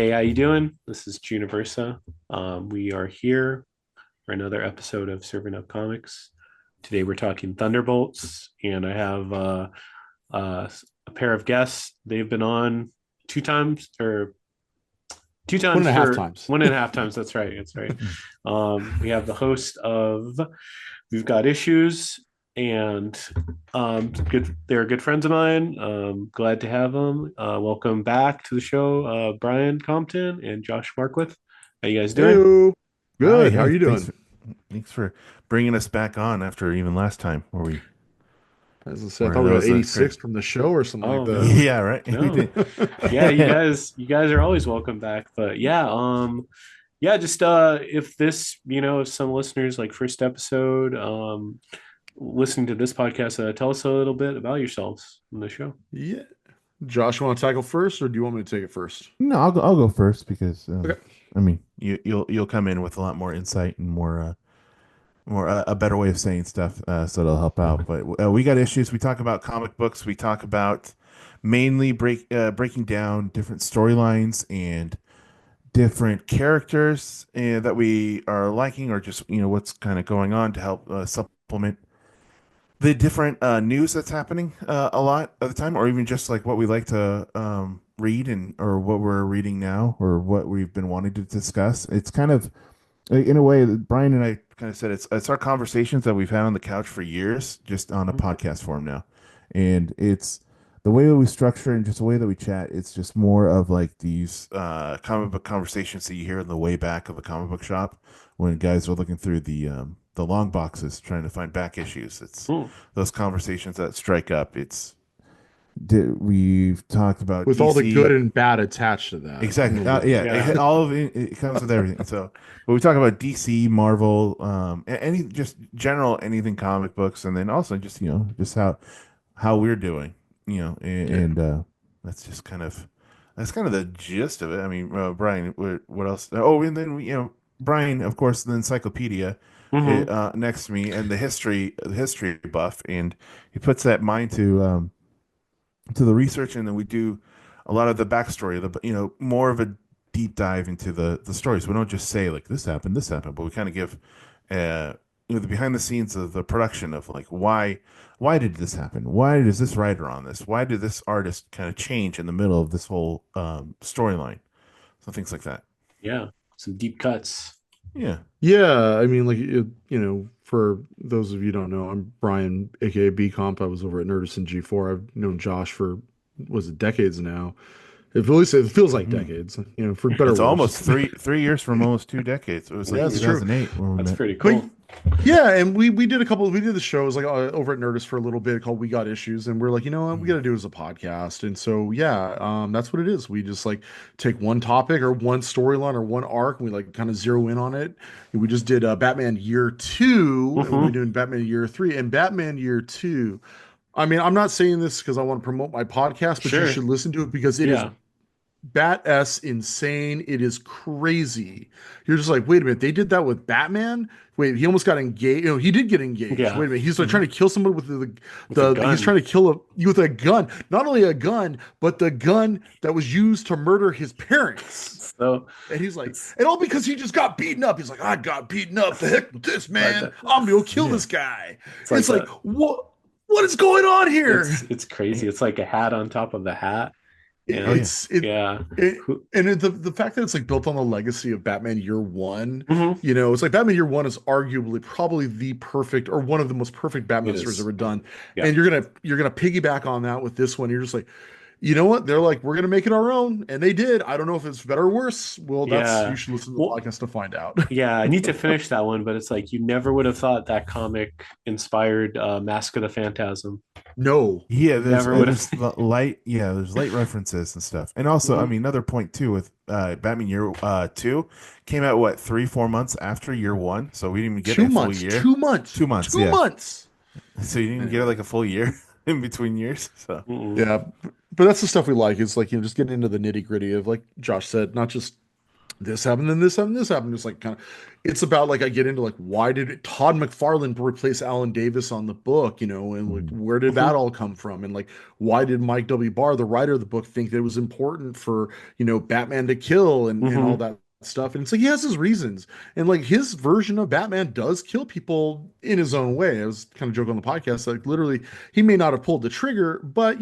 Hey, how you doing? This is Juniversa. We are here for another episode of Serving Up Comics. Today we're talking Thunderbolts, and I have uh, a pair of guests. They've been on two times, or two One times and a half for times. one and a half times. That's right. That's right. We have the host of We've Got Issues, and good. They're good friends of mine. Glad to have them. Welcome back to the show, Brian Compton and Josh Markwith. How you guys doing? Heyo. Hi, Good. How are hey, you doing? thanks for bringing us back on after even last time As I said, I where thought we that got was a great. 86 from the show or something like Oh that. no, Yeah, right. We no. did. Yeah, you guys are always welcome back. But yeah, yeah, just if this, if some listeners like first episode, listening to this podcast, tell us a little bit about yourselves in the show. Yeah. Josh, you want to tackle first, or do you want me to take it first? No, I'll go first because Okay. I mean you'll come in with a lot more insight and more a better way of saying stuff, so it'll help out. But we got issues. We talk about comic books. We talk about mainly breaking down different storylines and different characters that we are liking, or just what's kind of going on to help supplement the different news that's happening a lot of the time, or even just like what we like to read and or what we're reading now, or what we've been wanting to discuss. It's kind of in a way that Brian and I kind of said it's our conversations that we've had on the couch for years, just on a podcast form now, and it's the way that we structure and just the way that we chat. It's just more of like these comic book conversations that you hear in the way back of a comic book shop when guys are looking through the long boxes trying to find back issues. It's Cool. those conversations that strike up. We've talked about With all the good DC. and bad attached to that. A Exactly. little bit. Yeah. Yeah. All of it, it comes with everything. So, but we talk about DC, Marvel, any just general anything comic books, and then also just just how we're doing, Yeah. and that's just kind of the gist of it. I mean, Brian, what else? Oh, and then Brian, of course, the encyclopedia. Hmm. Next to me, and the history buff, and he puts that mind to the research, and then we do a lot of the backstory, more of a deep dive into the stories. We don't just say like this happened, but we kind of give uh the behind the scenes of the production of like why did this happen? Why is this writer on this? Why did this artist kind of change in the middle of this whole storyline? So things like that. Yeah, some deep cuts. Yeah. Yeah. I mean, like, for those of you who don't know, I'm Brian, aka Bcomp. I was over at Nerdist and G4. I've known Josh for, was it decades now? It feels like Mhm. decades, for better or It's worse. almost three years from almost 2 decades. It was like Yeah, it's true. 2008 when we That's met. pretty But cool. yeah, and we did the shows like over at Nerdist for a little bit called We Got Issues, and we're like, you know what, we got to do it as a podcast, and so yeah, that's what it is. We just like take one topic or one storyline or one arc, and we like kind of zero in on it. And we just did Batman Year Two, and we'll be Hmm. doing Batman Year Three and Batman Year Two. I mean, I'm not saying this because I want to promote my podcast, but you Sure. should listen to it because it is Yeah. bat s insane. It is crazy. You're just like, wait a minute, they did that with Batman. Wait, he almost got engaged. He did get engaged. Yeah. Wait a minute, he's like Mhm. trying to kill someone with the With a he's gun. trying to kill with a gun. Not only a gun, but the gun that was used to murder his parents. So And he's like, it's and all because he just got beaten up. He's like, I got beaten up. The heck with this, like man. that. I'm gonna go kill Yeah. this guy. It's It's like like, a what is going on here? it's crazy. It's like a hat on top of the hat. It, Oh And yeah. it's it, yeah. it Who- and the fact that it's like built on the legacy of Batman Year One, Mhm. it's like Batman Year One is arguably probably the perfect or one of the most perfect It Batman stories is. ever done. Yeah. And you're gonna piggyback on that with this one. You're just like, you know what? They're like, we're gonna make it our own, and they did. I don't know if it's better or worse. Well, that's you Yeah. should listen to the Well, podcast to find out. yeah, I need to finish that one, but it's like you never would have thought that comic inspired Mask of the Phantasm. No. Yeah, Never would have. there's light references and stuff. And also, I Mhm. mean, another point too with Batman Year Two came out what 3-4 months after Year One, so we didn't even get two a full months, year. 2 months, 2 months, two yeah. months. So you didn't get Anyway. like a full year in between years. So Yeah, but that's the stuff we like. It's like, just getting into the nitty gritty of, like Josh said, not just this happened, then this happened, this happened. It's like kind of, it's about like I get into like why did Todd McFarlane replace Alan Davis on the book, and like Mhm. where did that Mhm. all come from, and like why did Mike W. Barr, the writer of the book, think that it was important for Batman to kill and all Mhm. that stuff, and it's like he has his reasons, and like his version of Batman does kill people in his own way. I was kind of joking on the podcast, like literally he may not have pulled the trigger, but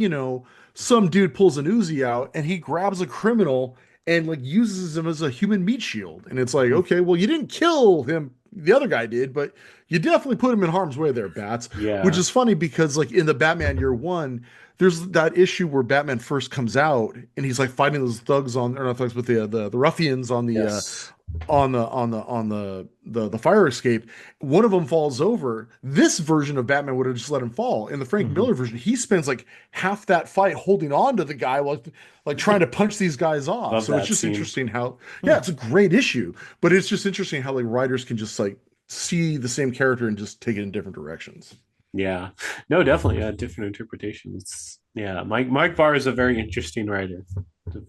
some dude pulls an Uzi out and he grabs a criminal and like uses him as a human meat shield. And it's like, okay, well, you didn't kill him. The other guy did, but you definitely put him in harm's way there, Bats. Which Yeah. is funny because like in the Batman Year One, there's that issue where Batman first comes out and he's like fighting those thugs on, or not thugs, but the ruffians Yes. on the fire escape. One of them falls over. This version of Batman would have just let him fall. In the Frank Mhm. Miller version, he spends like half that fight holding on to the guy while like trying to punch these guys off. Love So it's that just scene. interesting how, yeah, Hmm. it's a great issue, but it's just interesting how like writers can just like see the same character and just take it in different directions. Yeah. No, definitely. Yeah, different interpretations. Yeah. Mike Barr is a very interesting writer.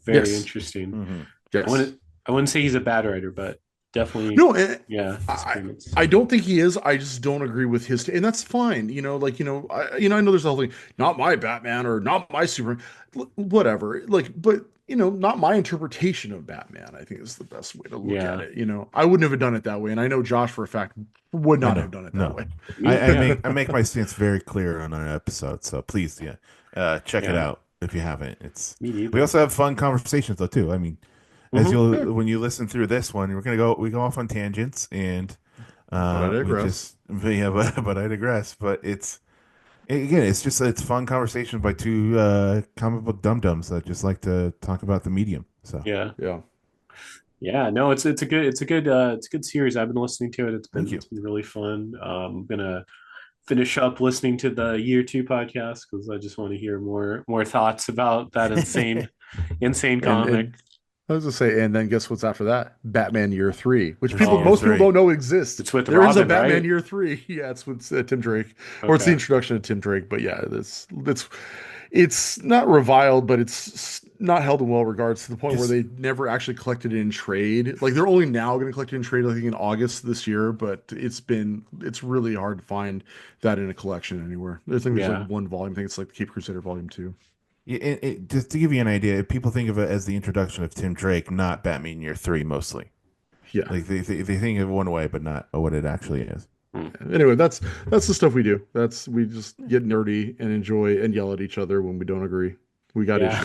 Very Yes. interesting. Mhm. I Yes. wouldn't I wouldn't say he's a bad writer, but definitely, No, yeah, I disagreements. I don't think he is. I just don't agree with his, and that's fine. Like I know there's a whole thing, not my Batman or not my Superman, whatever. Like, but not my interpretation of Batman. I think is the best way to look at Yeah. it. I wouldn't have done it that way, and I know Josh for a fact would I not know. have done it that No. way. Me, yeah. I make my stance very clear on our episode, so please, yeah, check it Yeah. out if you haven't. It's Me we neither. also have fun conversations though too. I mean, as Hmm. Yeah, you'll when you listen through this one, we go off on tangents and but I we digress. just yeah, but I digress. But again, it's fun conversations by two comic book dum dums that just like to talk about the medium. So Yeah. Yeah. Yeah. No, it's a good series. I've been listening to it. thank you. It's been really fun. I'm gonna finish up listening to the Year Two podcast because I just want to hear more thoughts about that insane comic. And I was gonna say, and then guess what's after that? Batman Year Three, which There's Oh, year most people three. don't know exists. it's with There is a Robin, Batman right? Year Three. Yeah, it's with Tim Drake, or it's the Okay. introduction of Tim Drake. But yeah, it's not reviled, but it's not held in well regards to the point where Just they never actually collected it in trade. Like they're only now going to collect it in trade, I think in August this year. But it's really hard to find that in a collection anywhere. I think there's like Yeah. one volume. I think it's like the Cape Crusader Volume Two. just to give you an idea, people think of it as the introduction of Tim Drake, not Batman Year Three, mostly. Yeah. Like they think of it one way, but not what it actually is. Hmm. Anyway, that's the stuff we do. We just get nerdy and enjoy and yell at each other when we don't agree. We got Yeah.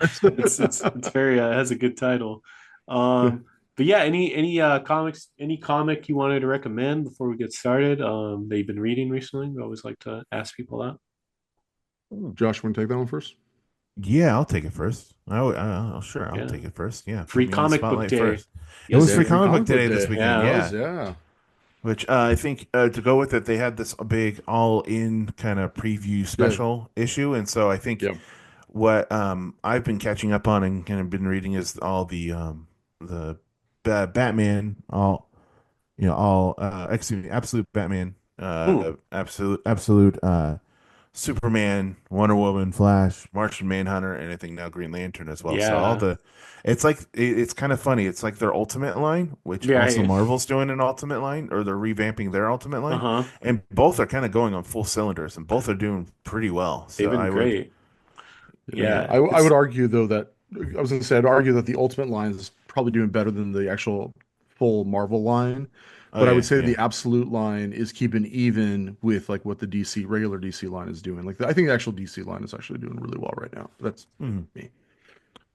issues with each It's other. very has a good title. Um, but yeah, any comic you wanted to recommend before we get started, that you've been reading recently? We always like to ask people that. Josh, want to take that one first? Yeah, I'll take it first. Sure, I'll Yeah. take it first. Yeah, put Free me on the comic book spotlight day first. It was Yeah, free yesterday. free comic book comic book day this day. weekend. Yeah. It was, Yeah, yeah. which I think to go with it, they had this big all-in kind of preview Yeah. special issue, and so I think Yeah. what I've been catching up on and kind of been reading is all the Batman, all excuse me, absolute Batman, Hmm. absolute Superman, Wonder Woman, Flash, Martian Manhunter, and I think now Green Lantern as well. So Yeah. it's like it's kind of funny. It's like their Ultimate line, which also Yeah. Marvel's doing an Ultimate line, or they're revamping their Ultimate line, Uh-huh. and both are kind of going on full cylinders, and both are doing pretty well. They've So been I would, great. Yeah. Yeah. I would It's argue though that I was gonna say I'd argue that the Ultimate line is probably doing better than the actual full Marvel line. oh But I would yeah, say yeah, the Absolute line is keeping even with like what the regular DC line is doing. Like I think the actual DC line is actually doing really well right now. That's Mhm. me.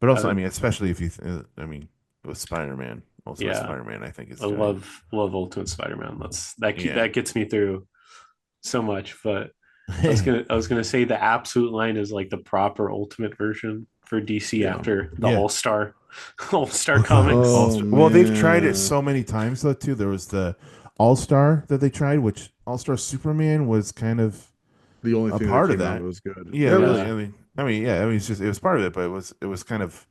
But also, I uh, mean, especially if I mean, with Spider-Man, also yeah. Spider-Man, I think is I doing, love Ultimate Spider-Man. yeah. That gets me through so much. But I was gonna say the Absolute line is like the proper Ultimate version for DC Yeah. after the Yeah. All Star comics. Oh Well, they've tried it man. so many times though too. There was the All Star that they tried, which All Star Superman was kind of The only a thing that part of came out of that. it was good. Yeah, Yeah, it really. was. Yeah. Yeah. I mean, it was part of it, but it was kind of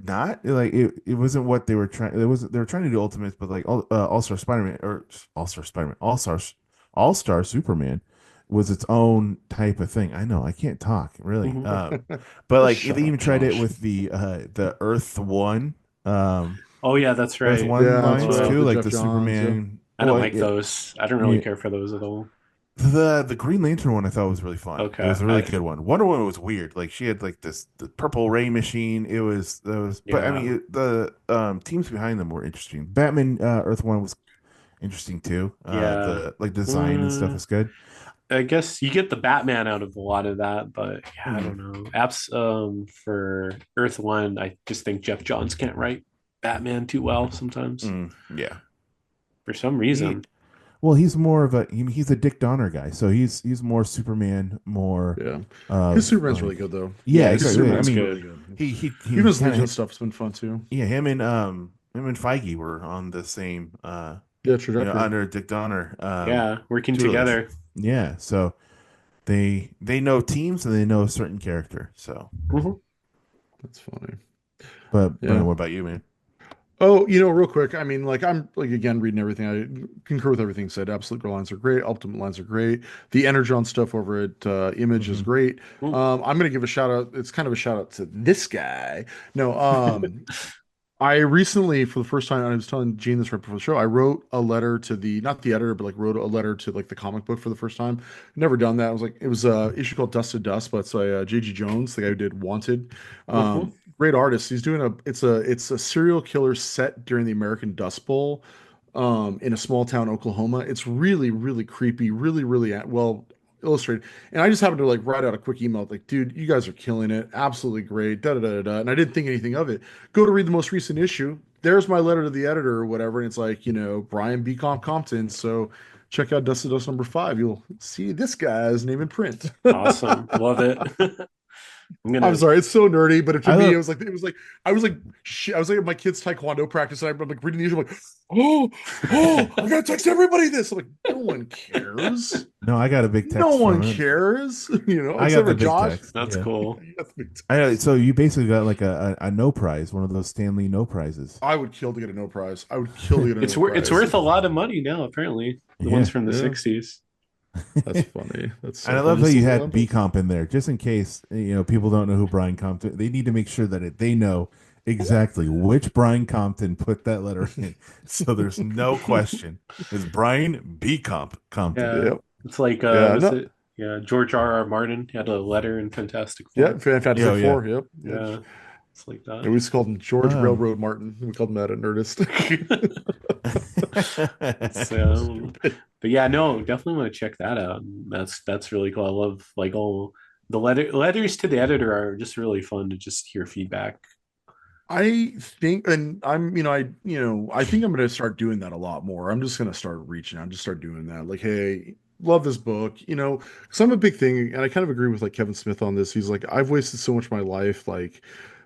not like it wasn't what they were trying. They were trying to do Ultimates, but like All Star Spider Man or All Star Spider Man, All Star Superman was its own type of thing. I know I can't talk really, Mhm. but like they Shut even up, tried it Josh. with the Earth One. Um, Oh yeah, that's Earth right. One Yeah, that's lines right. too, The like Jeff the Johns. Yeah. Superman. I don't Well, like those. I don't really yeah, care for those at all. the Green Lantern one I thought was really fun. It Okay. was a really good one. Wonder Woman was weird. Like she had like this the purple ray machine. It was that was, but I Yeah. mean the teams behind them were interesting. Batman Earth One was interesting too. Yeah. The like design and stuff Uh, was good. I guess you get the Batman out of a lot of that, but yeah, I Hmm. don't know. Apps for Earth One, I just think Jeff Johns can't write Batman too well sometimes Yeah. for some He reason. well, he's more of a he's a Dick Donner guy, so he's more Superman, more Yeah. His of Superman's really like good though. yeah, Yeah, his His exactly. I Superman's Superman's mean, really good. good. he Even his kind Legion of stuff's been fun too. yeah, him and Feige were on the same Yeah, trajectory. under Dick Donner Yeah, working tutelage. together. Yeah, so they know teams and they know a certain character. So, Mhm. That's funny. but Yeah. Brian, what about you, man? Oh, real quick. I mean, like I'm like again reading everything. I concur with everything said. Absolute Girl lines are great. Ultimate lines are great. The Energon stuff over at Image is Hmm. great. Mm. I'm gonna give a shout out. It's kind of a shout out to this guy. No, I recently, for the first time, I was telling Gene this right before the show. I wrote a letter to the not the editor, but like wrote a letter to like the comic book for the first time. Never done that. I was like, it was a issue called Dust to Dust, but it's by J.G. Jones, the guy who did Wanted. Mhm. Great artist. He's doing it's a serial killer set during the American Dust Bowl, in a small town, Oklahoma. It's really, really creepy, really, really well illustrated. And I just happened to like write out a quick email like, dude, you guys are killing it. Absolutely great. Da da da da. Da. And I didn't think anything of it. Go to read the most recent issue. There's my letter to the editor or whatever. And it's like, Brian Bcomp Compton. So check out Dust to Dust #5. You'll see this guy's name in print. Awesome. Love it. I'm I'm gonna sorry, it's so nerdy, but to I me, love I was like, shit, I was like at my kid's taekwondo practice, and I'm like reading these, I'm like, oh, oh, I gotta text everybody this. I'm like, no one cares. no, I got a big No text from one him. cares, I except got for the big Josh. text. that's Yeah. cool. I know. So you basically got like a no prize, one of those Stanley no prizes. I would kill to get a no prize. I would kill to get a no It's prize. worth a lot of money now, apparently. The ones Yeah. from the Yeah, 60s. that's funny. That's And so I love funny. how This you is had B Comp in there, just in case people don't know who Brian Compton. They need to make sure that they know exactly which Brian Compton put that letter in, so there's no question. It's Brian B Comp Compton. Yeah. Yeah, It's like yeah, was no, it George R. R. Martin had a letter in Fantastic yeah, Four. Fantastic Yeah, yeah. Four. Yep, yep. Yeah. It's like And that. we just called him George Um, Railroad Martin. We called him that at Nerdist. So, but yeah, no, definitely want to check that out. That's really cool. I love like all the letters to the editor are just really fun to just hear feedback. I think, and I think I'm going to start doing that a lot more. I'm just going to start reaching out, just start doing that. Like, hey, love this book, because I'm a big thing, and I kind of agree with like Kevin Smith on this. He's like, I've wasted so much of my life, like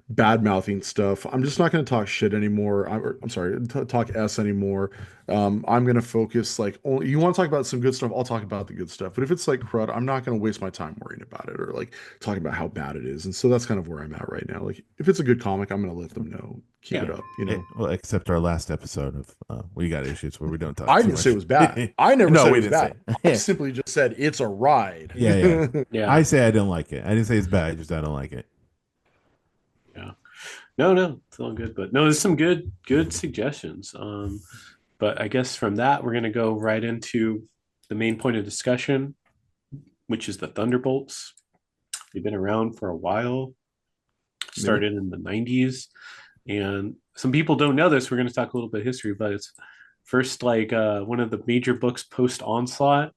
bad mouthing stuff. I'm just not going to talk shit anymore. I'm sorry, talk s anymore. I'm going to focus like only you want to talk about some good stuff. I'll talk about the good stuff. But if it's like crud, I'm not going to waste my time worrying about it or like talking about how bad it is. And so that's kind of where I'm at right now. Like if it's a good comic, I'm going to let them know. Keep Yeah. it up. Well, except our last episode of We Got Issues where we don't talk I too didn't say it much. was bad. I never No, said it we was didn't bad. say. I simply just said it's a ride. Yeah, yeah. Yeah. I say I didn't like it. I didn't say it's bad. I don't like it. Yeah. No, it's all good. But no, there's some good suggestions. But I guess from that we're gonna go right into the main point of discussion, which is the Thunderbolts. They've been around for a while, Yeah. started in the 90s. And some people don't know this. We're going to talk a little bit of history, but it's first like one of the major books post Onslaught.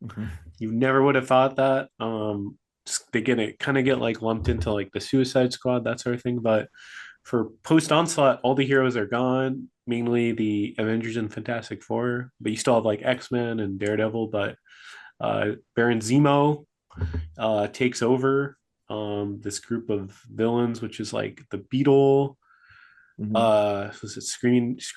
Mhm. You never would have thought that. They get like lumped into like the Suicide Squad, that sort of thing. But for post Onslaught, all the heroes are gone, mainly the Avengers and Fantastic Four. But you still have like X-Men and Daredevil. But Baron Zemo takes over this group of villains, which is like the Beetle. Mhm. Was it Screaming Fixer,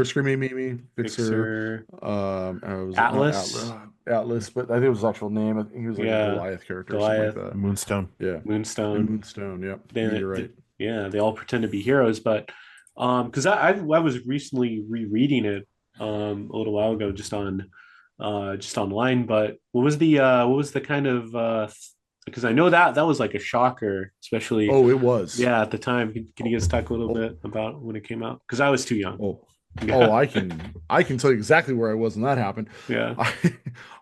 Beanie, Screaming Mimi, Fixer. Fixer, Was it not Atlas? Atlas, but I think it was his actual name. I think he was like a Yeah, Goliath character or something like Goliath, that. Moonstone. Yeah, and Moonstone. Moonstone. Yep, Then you're right. yeah, they all pretend to be heroes, but because I was recently rereading it a little while ago just online. But what was the kind of because I know that was like a shocker, especially Oh, it was. yeah at the time. Can you guys talk a little Oh, bit about when it came out? Because I was too young. oh, oh, Yeah, I can tell you exactly where I was when that happened. yeah. I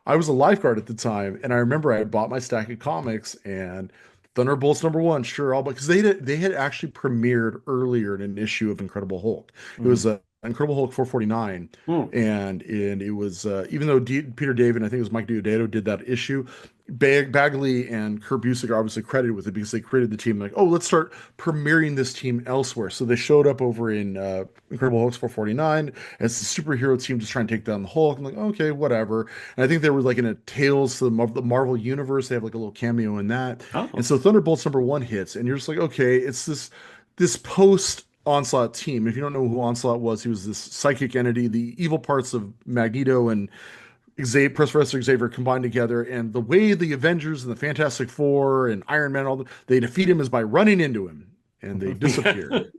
I was a lifeguard at the time, and I remember I had bought my stack of comics and Thunderbolts #1, sure, all but because they had actually premiered earlier in an issue of Incredible Hulk. It Mhm. was Incredible Hulk 449, Hmm. and it was even though Peter David, I think it was Mike Diodato, did that issue. Bagley and Kurt Busiek are obviously credited with it because they created the team. Like, oh, let's start premiering this team elsewhere. So they showed up over in Incredible Hulk 449 as the superhero team just trying to take down the Hulk. I'm like, okay, whatever. And I think they were like in a Tales to the Marvel universe. They have like a little cameo in that. And Oh, so Thunderbolts #1 hits, and you're just like, okay, it's this post Onslaught team. If you don't know who Onslaught was, he was this psychic entity, the evil parts of Magneto and Xavier, Professor Xavier combined together, and the way the Avengers and the Fantastic Four and Iron Man they defeat him is by running into him, and they disappear.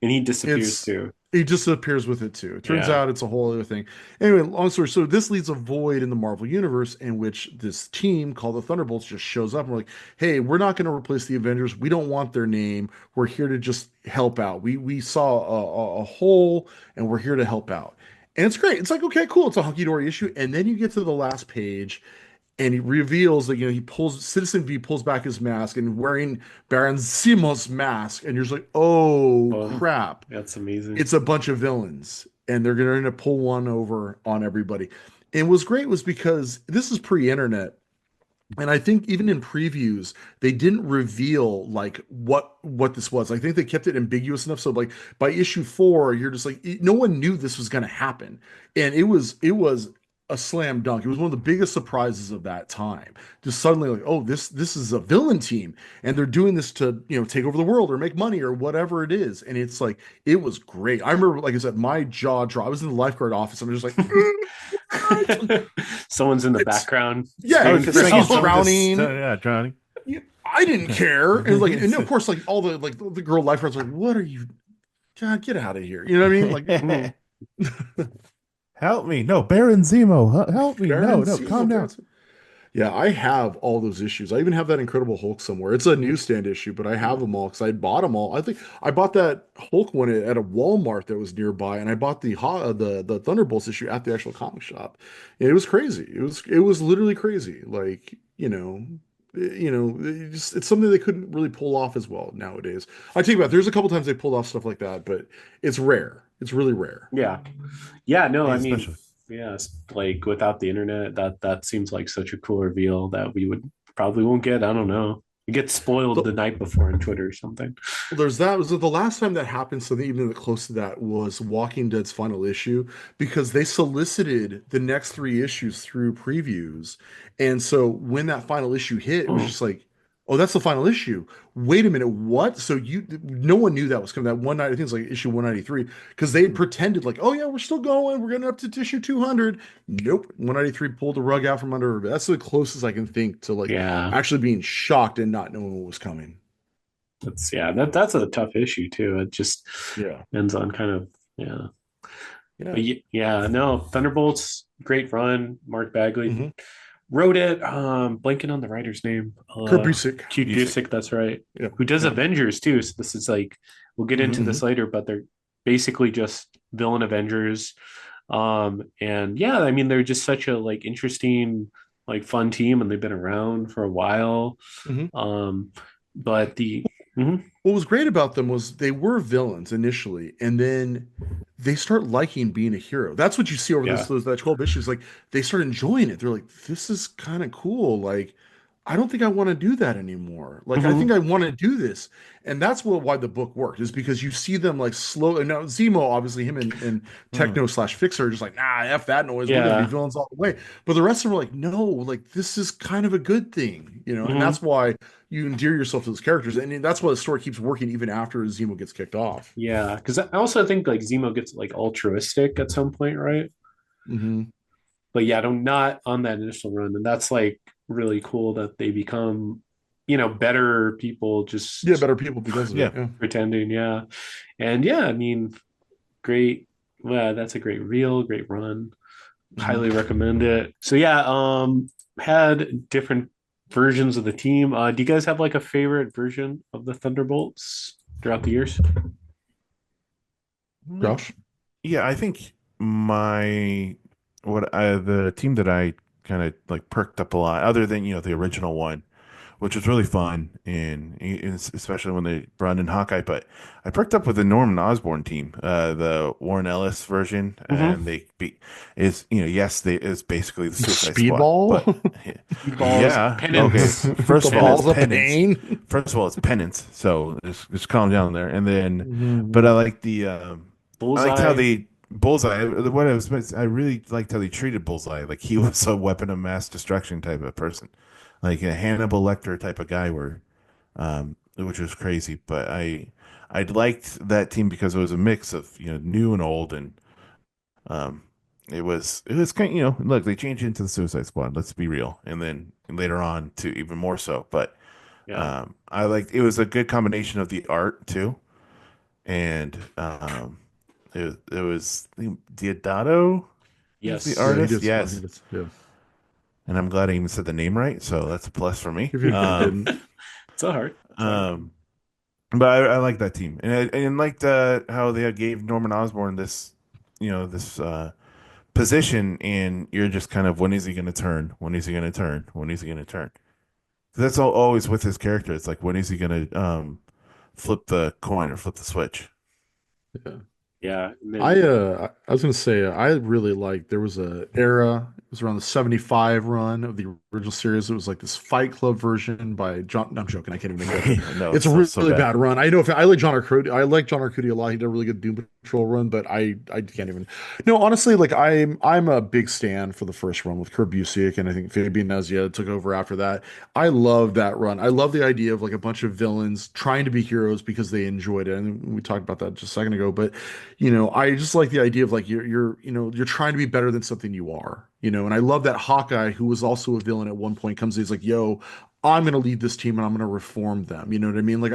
and he disappears It's too. he disappears with it too. It turns Yeah. out it's a whole other thing. Anyway, long story. So this leaves a void in the Marvel universe in which this team called the Thunderbolts just shows up and we're like, hey, we're not going to replace the Avengers. We don't want their name. We're here to just help out. We saw a hole and we're here to help out. And it's great. It's like, okay, cool. It's a hunky dory issue. And then you get to the last page and he reveals that he pulls Citizen V pulls back his mask and wearing Baron Zemo's mask, and you're just like, oh Oh, crap, that's amazing. it's a bunch of villains, and they're going to pull one over on everybody. And what's great was because this is pre-internet, and I think even in previews they didn't reveal like what this was. I think they kept it ambiguous enough so like by issue 4 you're just like no one knew this was going to happen, and it was a slam dunk. It was one of the biggest surprises of that time. Just suddenly like, oh, this is a villain team and they're doing this to, take over the world or make money or whatever it is. And it's like it was great. I remember, like I said, my jaw dropped. I was in the lifeguard office and I was just like, Someone's in the it's background yeah, I screaming was for just Chris thinking is help. someone just drowning. yeah, drowning. Yeah, I didn't care. And like, and of course, like all the like the girl lifeguards are like, what are you? God, get out of here. You know what I mean? Like, Mhm. Help me. No, Baron Zemo. Help me. Baron No, calm Zemo, down. yeah, I have all those issues. I even have that Incredible Hulk somewhere. It's a newsstand issue, but I have them all because I bought them all. I think I bought that Hulk one at a Walmart that was nearby, and I bought the Thunderbolts issue at the actual comic shop. And it was crazy. It was literally crazy. Like it's something they couldn't really pull off as well nowadays. I take it back. There's a couple times they pulled off stuff like that, but it's rare. It's really rare. Yeah. Yeah, no, I Yeah, mean, especially. yeah, like without the internet, that seems like such a cool reveal that we would probably won't get. I don't know. You get spoiled the night before on Twitter or something. There's that. Was the last time that happened? So even close to that was Walking Dead's final issue because they solicited the next 3 issues through previews, and so when that final issue hit, it was Hmm. just like, oh, that's the final issue. Wait a minute, what? So no one knew that was coming. That one night, I think it's like issue 193, because they had pretended like, oh yeah, we're still going. We're getting up to issue 200. Nope, 193 pulled the rug out from under her. That's the closest I can think to like Yeah, actually being shocked and not knowing what was coming. that's a tough issue too. It just Yeah. ends on kind of yeah. Yeah. But yeah, no, Thunderbolts, great run. Mark Bagley hmm wrote it. Blanking on the writer's name. Kurt Busiek. Cute Busiek. Busiek, that's right. Yeah. Who does Yeah. Avengers too. So this is like we'll get into hmm this later, but they're basically just villain Avengers. And yeah, I mean they're just such a like interesting, like fun team, and they've been around for a while. hmm Um, but the mhm. What was great about them was they were villains initially, and then they start liking being a hero. That's what you see over Yeah. that 12 issues. Like they start enjoying it. They're like, this is kind of cool. Like, I don't think I want to do that anymore. Like, I think Mhm. I want to do this. And that's why the book worked, is because you see them like slow. And now Zemo, obviously, him and Hmm. Techno slash Fixer are just like, nah, F that noise. We're gonna be Yeah. villains all the way. But the rest of them are like, no, like this is kind of a good thing, and Mhm. that's why you endear yourself to those characters, and that's why the story keeps working even after Zemo gets kicked off. Yeah. Because I also think like Zemo gets like altruistic at some point, right? hmm But yeah, don't not on that initial run. And that's like really cool that they become, better people Yeah, just better people because of it. Yeah. Yeah. pretending. Yeah. And yeah, I mean, great. Well, that's a great reel, great run. hmm Highly recommend it. So yeah, had different versions of the team. Do you guys have like a favorite version of the Thunderbolts throughout the years? Josh? Yeah, I think my the team that I kind of like perked up a lot, other than the original one, which was really fun, and especially when they brought in Hawkeye. But I perked up with the Norman Osborn team, the Warren Ellis version, Mm-hmm. and they be is yes, they is basically the Suicide Squad, Speedball? but Balls, yeah, okay. penance. First The of all, it's balls of penance. pain? First of all, it's penance. So just calm down there, and then, but Mhm. I like the I liked how Bullseye. they Bullseye. I really liked how they treated Bullseye. Like he was a weapon of mass destruction type of person, like a Hannibal Lecter type of guy, where which was crazy. But I liked that team because it was a mix of new and old, and um, it was kind of, look, they changed into the Suicide Squad. Let's be real, and then later on to even more so. But Yeah. I liked it was a good combination of the art too, and it was I think Diodato is the Yes. Yeah, he artist. did. He Yes, did. Yeah. and I'm glad I even said the name right, so that's a plus for me. Even if you didn't. It's a hard. It's a hard. Um, but I like that team, and liked how they gave Norman Osborn this position, and you're just kind of, when is he going to turn? When is he going to turn? When is he going to turn? That's always with his character. It's like, when is he going to flip the coin or flip the switch? Yeah. Yeah. And I then I was gonna say I really like there was a era, it was around the 75 run of the original series. It was like this Fight Club version by John. No, I'm joking, I can't even make that joke. No, It's it's a so really bad. bad run. I know if I like John Arcudi, I like John Arcudi a lot. He did a really good Doom Patrol run, but I can't even. No, honestly, like I'm a big stan for the first run with Kurt Busiek, and I think Fabian Nicieza took over after that. I love that run. I love the idea of like a bunch of villains trying to be heroes because they enjoyed it, and we talked about that just a second ago. But I just like the idea of like you're trying to be better than something you are, and I love that Hawkeye, who was also a villain at one point, comes in, he's like, yo, I'm gonna lead this team and I'm gonna reform them. You know what I mean? Like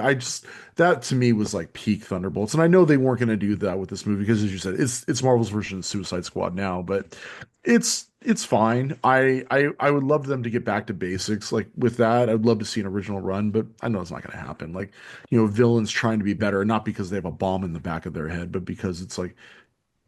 that to me was like peak Thunderbolts. And I know they weren't gonna do that with this movie because, as you said, it's Marvel's version of Suicide Squad now, but it's fine. I would love them to get back to basics. Like with that, I'd love to see an original run, but I know it's not gonna happen. Like, villains trying to be better, not because they have a bomb in the back of their head, but because it's like,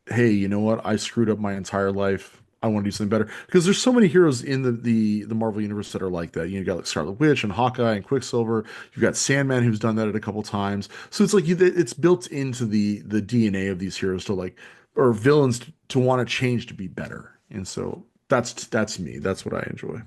hey, you know what? I screwed up my entire life. I want to do something better. Because there's so many heroes in the Marvel universe that are like that. You got like Scarlet Witch and Hawkeye and Quicksilver. You've got Sandman, who's done that at a couple times. So it's like it's built into the DNA of these heroes to like, or villains to want to change to be better. And so that's me. That's what I enjoy.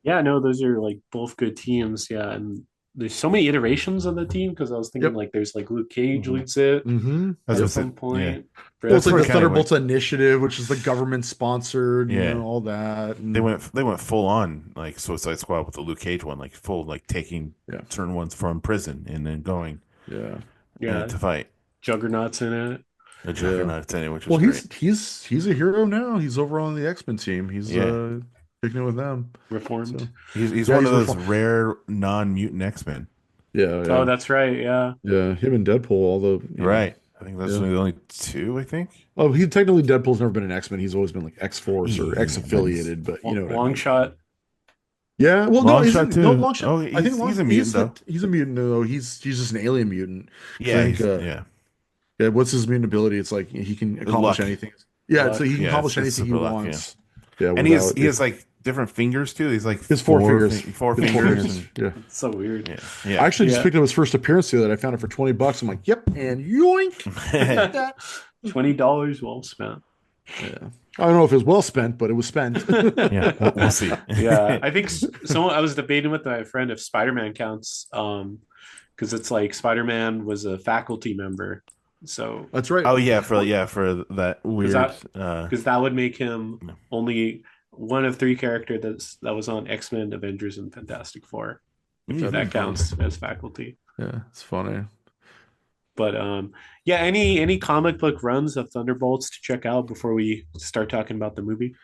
yeah, no, those are like both good teams. Yeah, and there's so many iterations of the team because I was thinking Yep. like there's like Luke Cage hmm leads it hmm I was at gonna Yep. say, some yeah, point. Well, it's that's Red like where the it kind of went. Thunderbolts Initiative, which is the government sponsored, Yeah, all that. they And went full on like Suicide Squad with the Luke Cage one, like full, like taking yeah, certain ones from prison and then going yeah, Yeah, to fight Juggernaut's in it. the yeah. Juggernaut attendant, which was Well, great. he's a hero now. He's over on the X-Men team. He's Yeah, kicking it with them. Reformed. So he's yeah, one he's of those reformed. rare non-mutant X-Men. Yeah, Oh, yeah, that's right. Yeah. yeah. Him and Deadpool, although Right. I think those yeah. are the only two, I think. Oh, he technically Deadpool's never been an X-Men. He's always been like X-Force or Yeah, but it's X-affiliated, but you know what I Long mean. shot. Yeah. Well, no, long shot isn't no too. long shot. Oh, I think he's long a mutant he's though. he's a mutant though. He's just an alien mutant because I Yeah, think he's yeah. yeah. What's his mutant ability? It's like he can accomplish Luck. anything. Yeah, it's like Luck. he can Yeah, accomplish it's anything he super luck. Yeah, wants. Yeah, and without he has like different fingers too. He's like his four fingers. four He has four fingers, fingers. and Yeah. It's so weird. yeah, I yeah. actually just Yeah. picked up his first appearance the other day. I found it for $20. I'm like, yep, and yoink. Take that. $20 well spent. Yeah. I don't know if it was well spent, but it was spent. Yeah, we'll see. Yeah, I think someone I was debating with my friend if Spider-Man counts, because it's like Spider-Man was a faculty member, so That's right. Oh Well, yeah, for that because weird that would make him only one of three characters that was on X-Men, Avengers, and Fantastic Four, if that'd be that funny. counts as faculty. Yeah, it's funny. But yeah, any comic book runs of Thunderbolts to check out before we start talking about the movie?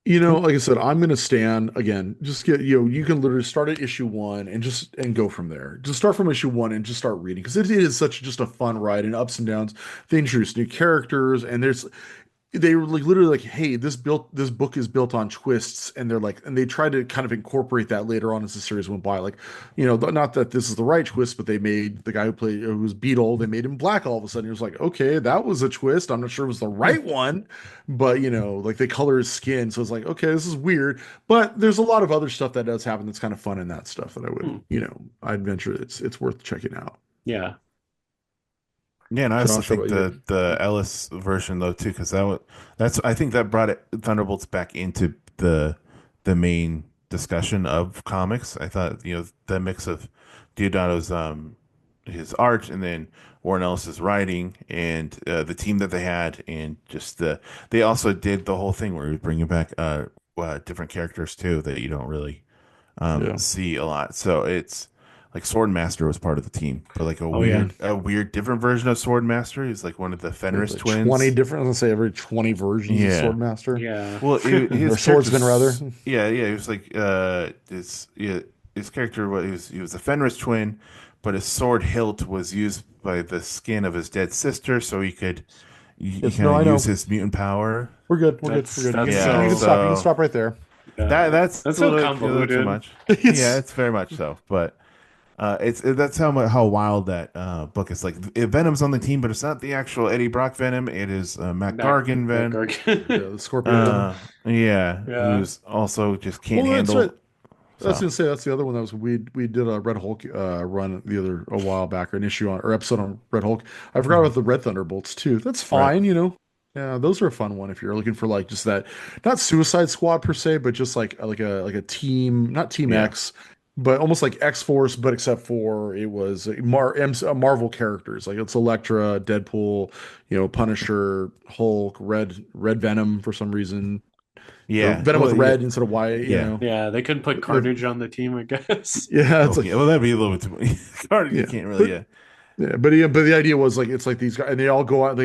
Like I said, I'm gonna stand again. Just get you can literally start at issue one and just go from there. Just start from issue one and just start reading because it is such just a fun ride and ups and downs. They introduce new characters and they were like literally like, hey, this book is built on twists, and they're like, and they tried to kind of incorporate that later on as the series went by. Like, not that this is the right twist, but they made the guy who was Beetle, they made him black all of a sudden. It was like, okay, that was a twist. I'm not sure it was the right one, but like they color his skin, so it's like, okay, this is weird. But there's a lot of other stuff that does happen that's kind of fun in that stuff that I would, Hmm. I'd venture it's worth checking out. Yeah. Yeah, and I also Josh, how think about you? the Ellis version though too, because that's I think that brought Thunderbolts back into the main discussion of comics. I thought the mix of Diodato's his art and then Warren Ellis's writing and the team that they had and just they also did the whole thing where he was bringing back different characters too that you don't really Yeah. see a lot. So it's like Swordmaster was part of the team, but like Oh yeah. a weird different version of Swordmaster. He's like one of the There's Fenris like 20 twins. different, I was gonna say every 20 versions of Yeah. Swordmaster. Yeah. Well, Or his Swordsman rather. character's yeah. He was like his character was he was a Fenris twin, but his sword hilt was used by the skin of his dead sister, so he could you Yes, kind no, of I use know. his mutant power. We're good. We're good. We're That's good. that's Yeah, You can stop. You can so stop right there. yeah. that's That's a so little too convoluted. much. Yeah, It's it's very much so, but. That's how wild that book is. Like Venom's on the team, but it's not the actual Eddie Brock Venom. It is Matt Back Gargan back Venom. yeah, Gargan. the Scorpion Venom. Yeah, Yeah. who's also just can't Well, that's right. handle. I was So gonna say that's the other one that was we did a Red Hulk run the other a while back, or an issue on or episode on Red Hulk. I forgot mhm. about the Red Thunderbolts too. That's Right. fine. Yeah, those are a fun one if you're looking for like just that, not Suicide Squad per se, but just like a team, not Team Yeah, X, but almost like X Force, but except for it was Marvel characters. Like it's Elektra, Deadpool, Punisher, Hulk, Red Venom for some reason, or yeah. Venom with Well, yeah, red instead of white. yeah. Yeah, they couldn't put The- Carnage on the team, I guess. yeah, it's Oh, like yeah. Well, that'd be a little bit too many. Carter, you yeah, can't really. but Yeah, but the idea was like it's like these guys and they all go out.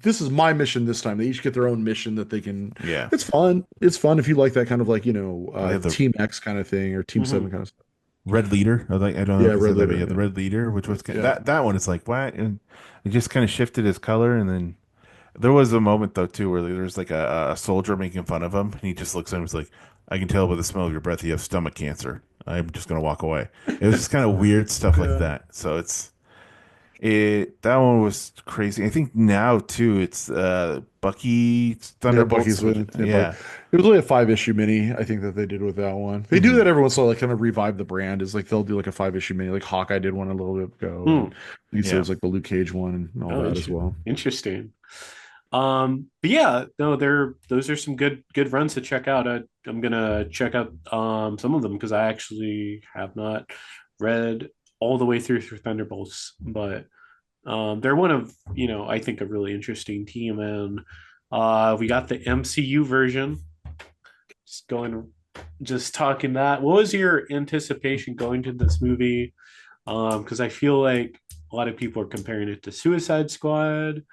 This is my mission this time. They each get their own mission that they can. yeah. It's fun. It's fun if you like that kind of like They have the Team X kind of thing or Team Hmm. Seven kind of stuff. Red Leader. I don't know Yeah, if you Red said that, but Leader. yeah, the Yeah, Red Leader, which was yeah, that one is like what, and it just kind of shifted his color, and then there was a moment though too where there's like a soldier making fun of him, and he just looks at him and is like, "I can tell by the smell of your breath you have stomach cancer. I'm just gonna walk away." It was just kind of weird stuff like Yeah. that. So that one was crazy. I think now too it's Bucky yeah. Thunderbolts, which Buck. yeah. It was only a 5 issue mini. I think that they did with that one. They do Hmm. that every once in a while, like kind of revive the brand. Is like they'll do like a 5 issue mini. Like Hawkeye did one a little bit ago, Hmm. and you said Yeah. there's like the Luke Cage one and all Oh, that as well. interesting. But yeah, no, those are some good runs to check out. I'm gonna check out some of them because I actually have not read all the way through Thunderbolts, but they're one of I think a really interesting team, and we got the MCU version. Just talking that. What was your anticipation going to this movie? Because I feel like a lot of people are comparing it to Suicide Squad.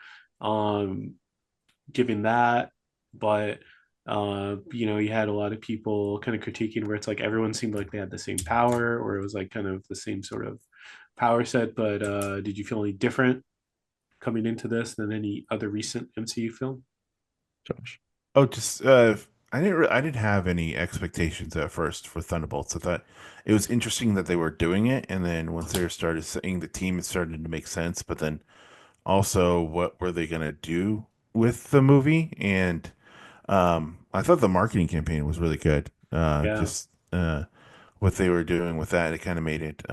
Um, Given that, but you had a lot of people kind of critiquing where it's like everyone seemed like they had the same power, or it was like kind of the same sort of power set. But did you feel any different coming into this than any other recent MCU film? Josh. Oh, just I didn't have any expectations at first for Thunderbolts. I thought it was interesting that they were doing it, and then once they started saying the team, it started to make sense. But then also, what were they gonna do with the movie? And I thought the marketing campaign was really good. Yeah, Just what they were doing with that, it kind of made it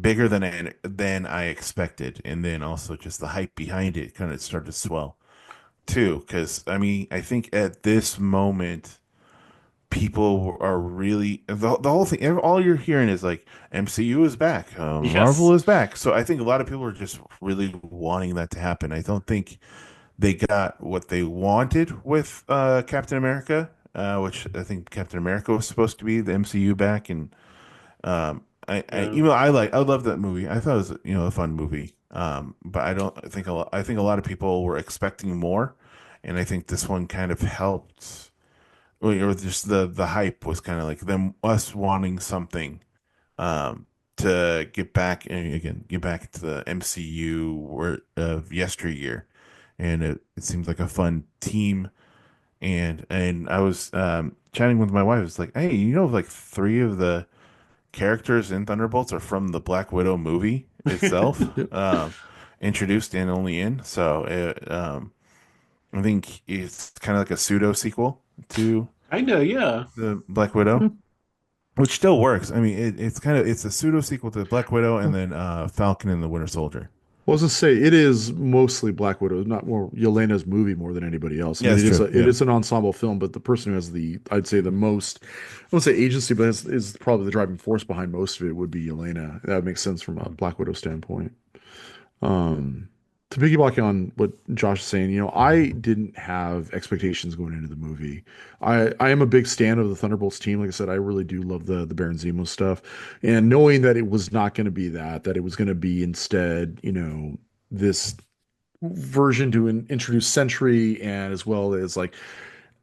bigger than I expected, and then also just the hype behind it kind of started to swell too. Because I mean, I think at this moment, people are really the whole thing. All you're hearing is like MCU is back, yes, Marvel is back. So I think a lot of people are just really wanting that to happen. I don't think they got what they wanted with Captain America, which I think Captain America was supposed to be the MCU back, and yeah, I love that movie. I thought it was a fun movie. But I don't think I think a lot of people were expecting more, and I think this one kind of helped. Or just the hype was kind of like them us wanting something to get back and again get back into the MCU of yesteryear and it seems like a fun team. And I was chatting with my wife. It's like, hey, like three of the characters in Thunderbolts are from the Black Widow movie itself, Yep. introduced and only in. So I think it's kind of like a pseudo sequel to Kinda, yeah. the Black Widow, which still works. I mean, it's a pseudo sequel to Black Widow and then Falcon and the Winter Soldier. Well, I was gonna say it is mostly Black Widow, not more Yelena's movie more than anybody else. I Yeah, mean, it's true. it Yeah. is an ensemble film, but the person who has I'd say the most, I won't say agency, but is probably the driving force behind most of it would be Yelena. That makes sense from a Black Widow standpoint. Um, to piggyback on what Josh is saying, I didn't have expectations going into the movie. I am a big fan of the Thunderbolts team. Like I said, I really do love the Baron Zemo stuff, and knowing that it was not going to be that it was going to be instead, this version to introduce Sentry and as well as like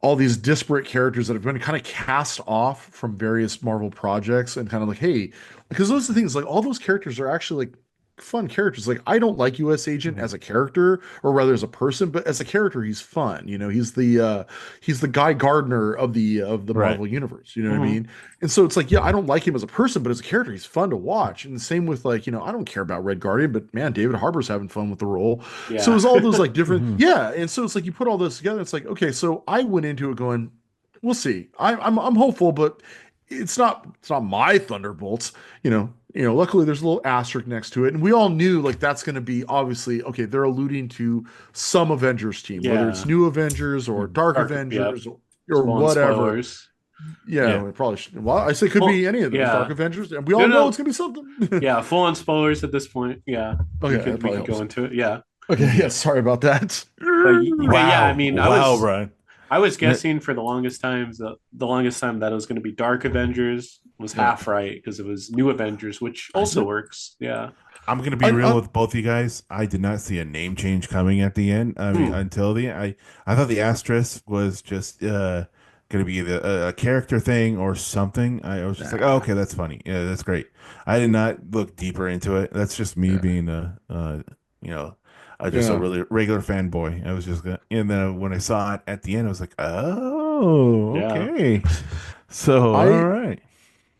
all these disparate characters that have been kind of cast off from various Marvel projects and kind of like, hey, because those are the things like all those characters are actually like fun characters. Like I don't like US Agent Mhm. as a character or rather as a person, but as a character he's fun. He's the Guy Gardner of the Right. Marvel universe, you know what I Mhm. mean? And so it's like, yeah, I don't like him as a person, but as a character he's fun to watch. And the same with like, I don't care about Red Guardian, but man, David Harbour's having fun with the role. So it Yeah. was all those like different, Mhm. yeah. And so it's like you put all this together. It's like, okay, so I went into it going, we'll see. I'm hopeful, but it's not my Thunderbolts. Luckily there's a little asterisk next to it, and we all knew like that's going to be obviously okay. They're alluding to some Avengers team, whether it's Yeah. New Avengers or Mhm. Dark Dark, yep. Avengers or Spoiling whatever. spoilers. Yeah, Yeah. we probably should. Well, I say it could Well, be any of those Dark yeah. Avengers, and we No, all know no. it's going to be something. Yeah, full on spoilers at this point. Yeah. We Okay, that could we probably could go helps. into it. Yeah. Okay, yeah, sorry about that. But yeah, I Wow. mean, Wow, Brian. I was No, guessing for the longest time that it was going to be Dark Avengers was Yeah, half right because it was New Avengers, which also yep. works. Yeah. I'm gonna be real I with both you guys. I did not see a name change coming at the end. I mean, Hmm. until the end. I thought the asterisk was just gonna be a character thing or something. I was just like, oh, nah, okay, that's funny. Yeah, that's great. I did not look deeper into it. That's just me yeah, being you know, just a yeah. really regular fanboy. I was just gonna, and then when I saw it at the end, I was like, oh, Yeah. okay. So, all I right.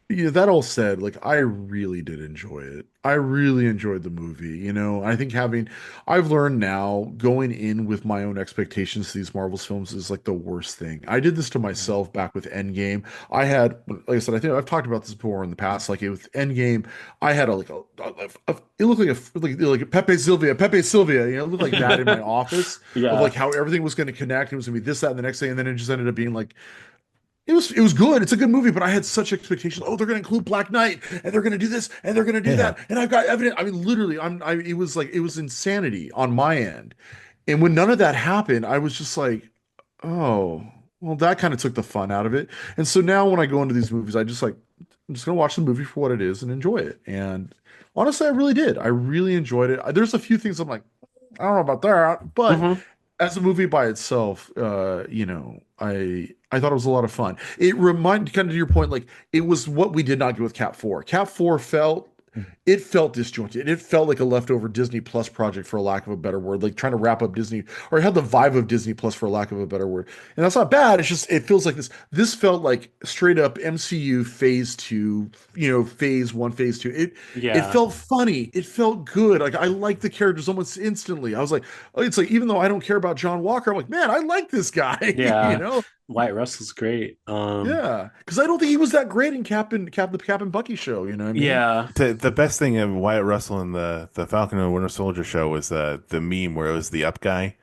Yeah, that all said, like I really did enjoy it. I really enjoyed the movie. I think I've learned now going in with my own expectations to these Marvel's films is like the worst thing. I did this to myself back with Endgame. Like I said, I think I've talked about this before in the past. Like with Endgame, I had it looked like a Pepe Sylvia. It looked like that in my office of like Yeah. how everything was going to connect. It was going to be this, that, and the next thing, and then it just ended up being like it was good. It's a good movie, but I had such expectations. Oh, they're going to include Black Knight, and they're going to do this, and they're going to do Yeah. that, and I've got evidence. I mean, literally, it was like it was insanity on my end. And when none of that happened, I was just like, oh, well, that kind of took the fun out of it. And so now when I go into these movies, I'm just going to watch the movie for what it is and enjoy it. And honestly, I really did. I really enjoyed it. There's a few things I'm like, I don't know about that, but Hmm. as a movie by itself, I thought it was a lot of fun. It reminded kind of to your point, like it was what we did not get with Cap 4. Cap 4 felt disjointed. It felt like a leftover Disney Plus project, for a lack of a better word, like trying to wrap up Disney, or it had the vibe of Disney Plus, for a lack of a better word. And that's not bad. It's just it feels like this. This felt like straight up MCU phase two, phase one, phase two. It Yeah. felt funny. It felt good. Like I liked the characters almost instantly. I was like, oh, it's like even though I don't care about John Walker, I'm like, man, I like this guy. you Yeah. know? Wyatt Russell's great. Yeah, because I don't think he was that great in the Cap and Bucky show. You know what I mean? Yeah. The best thing of Wyatt Russell in the Falcon and the Winter Soldier show was the meme where it was the up guy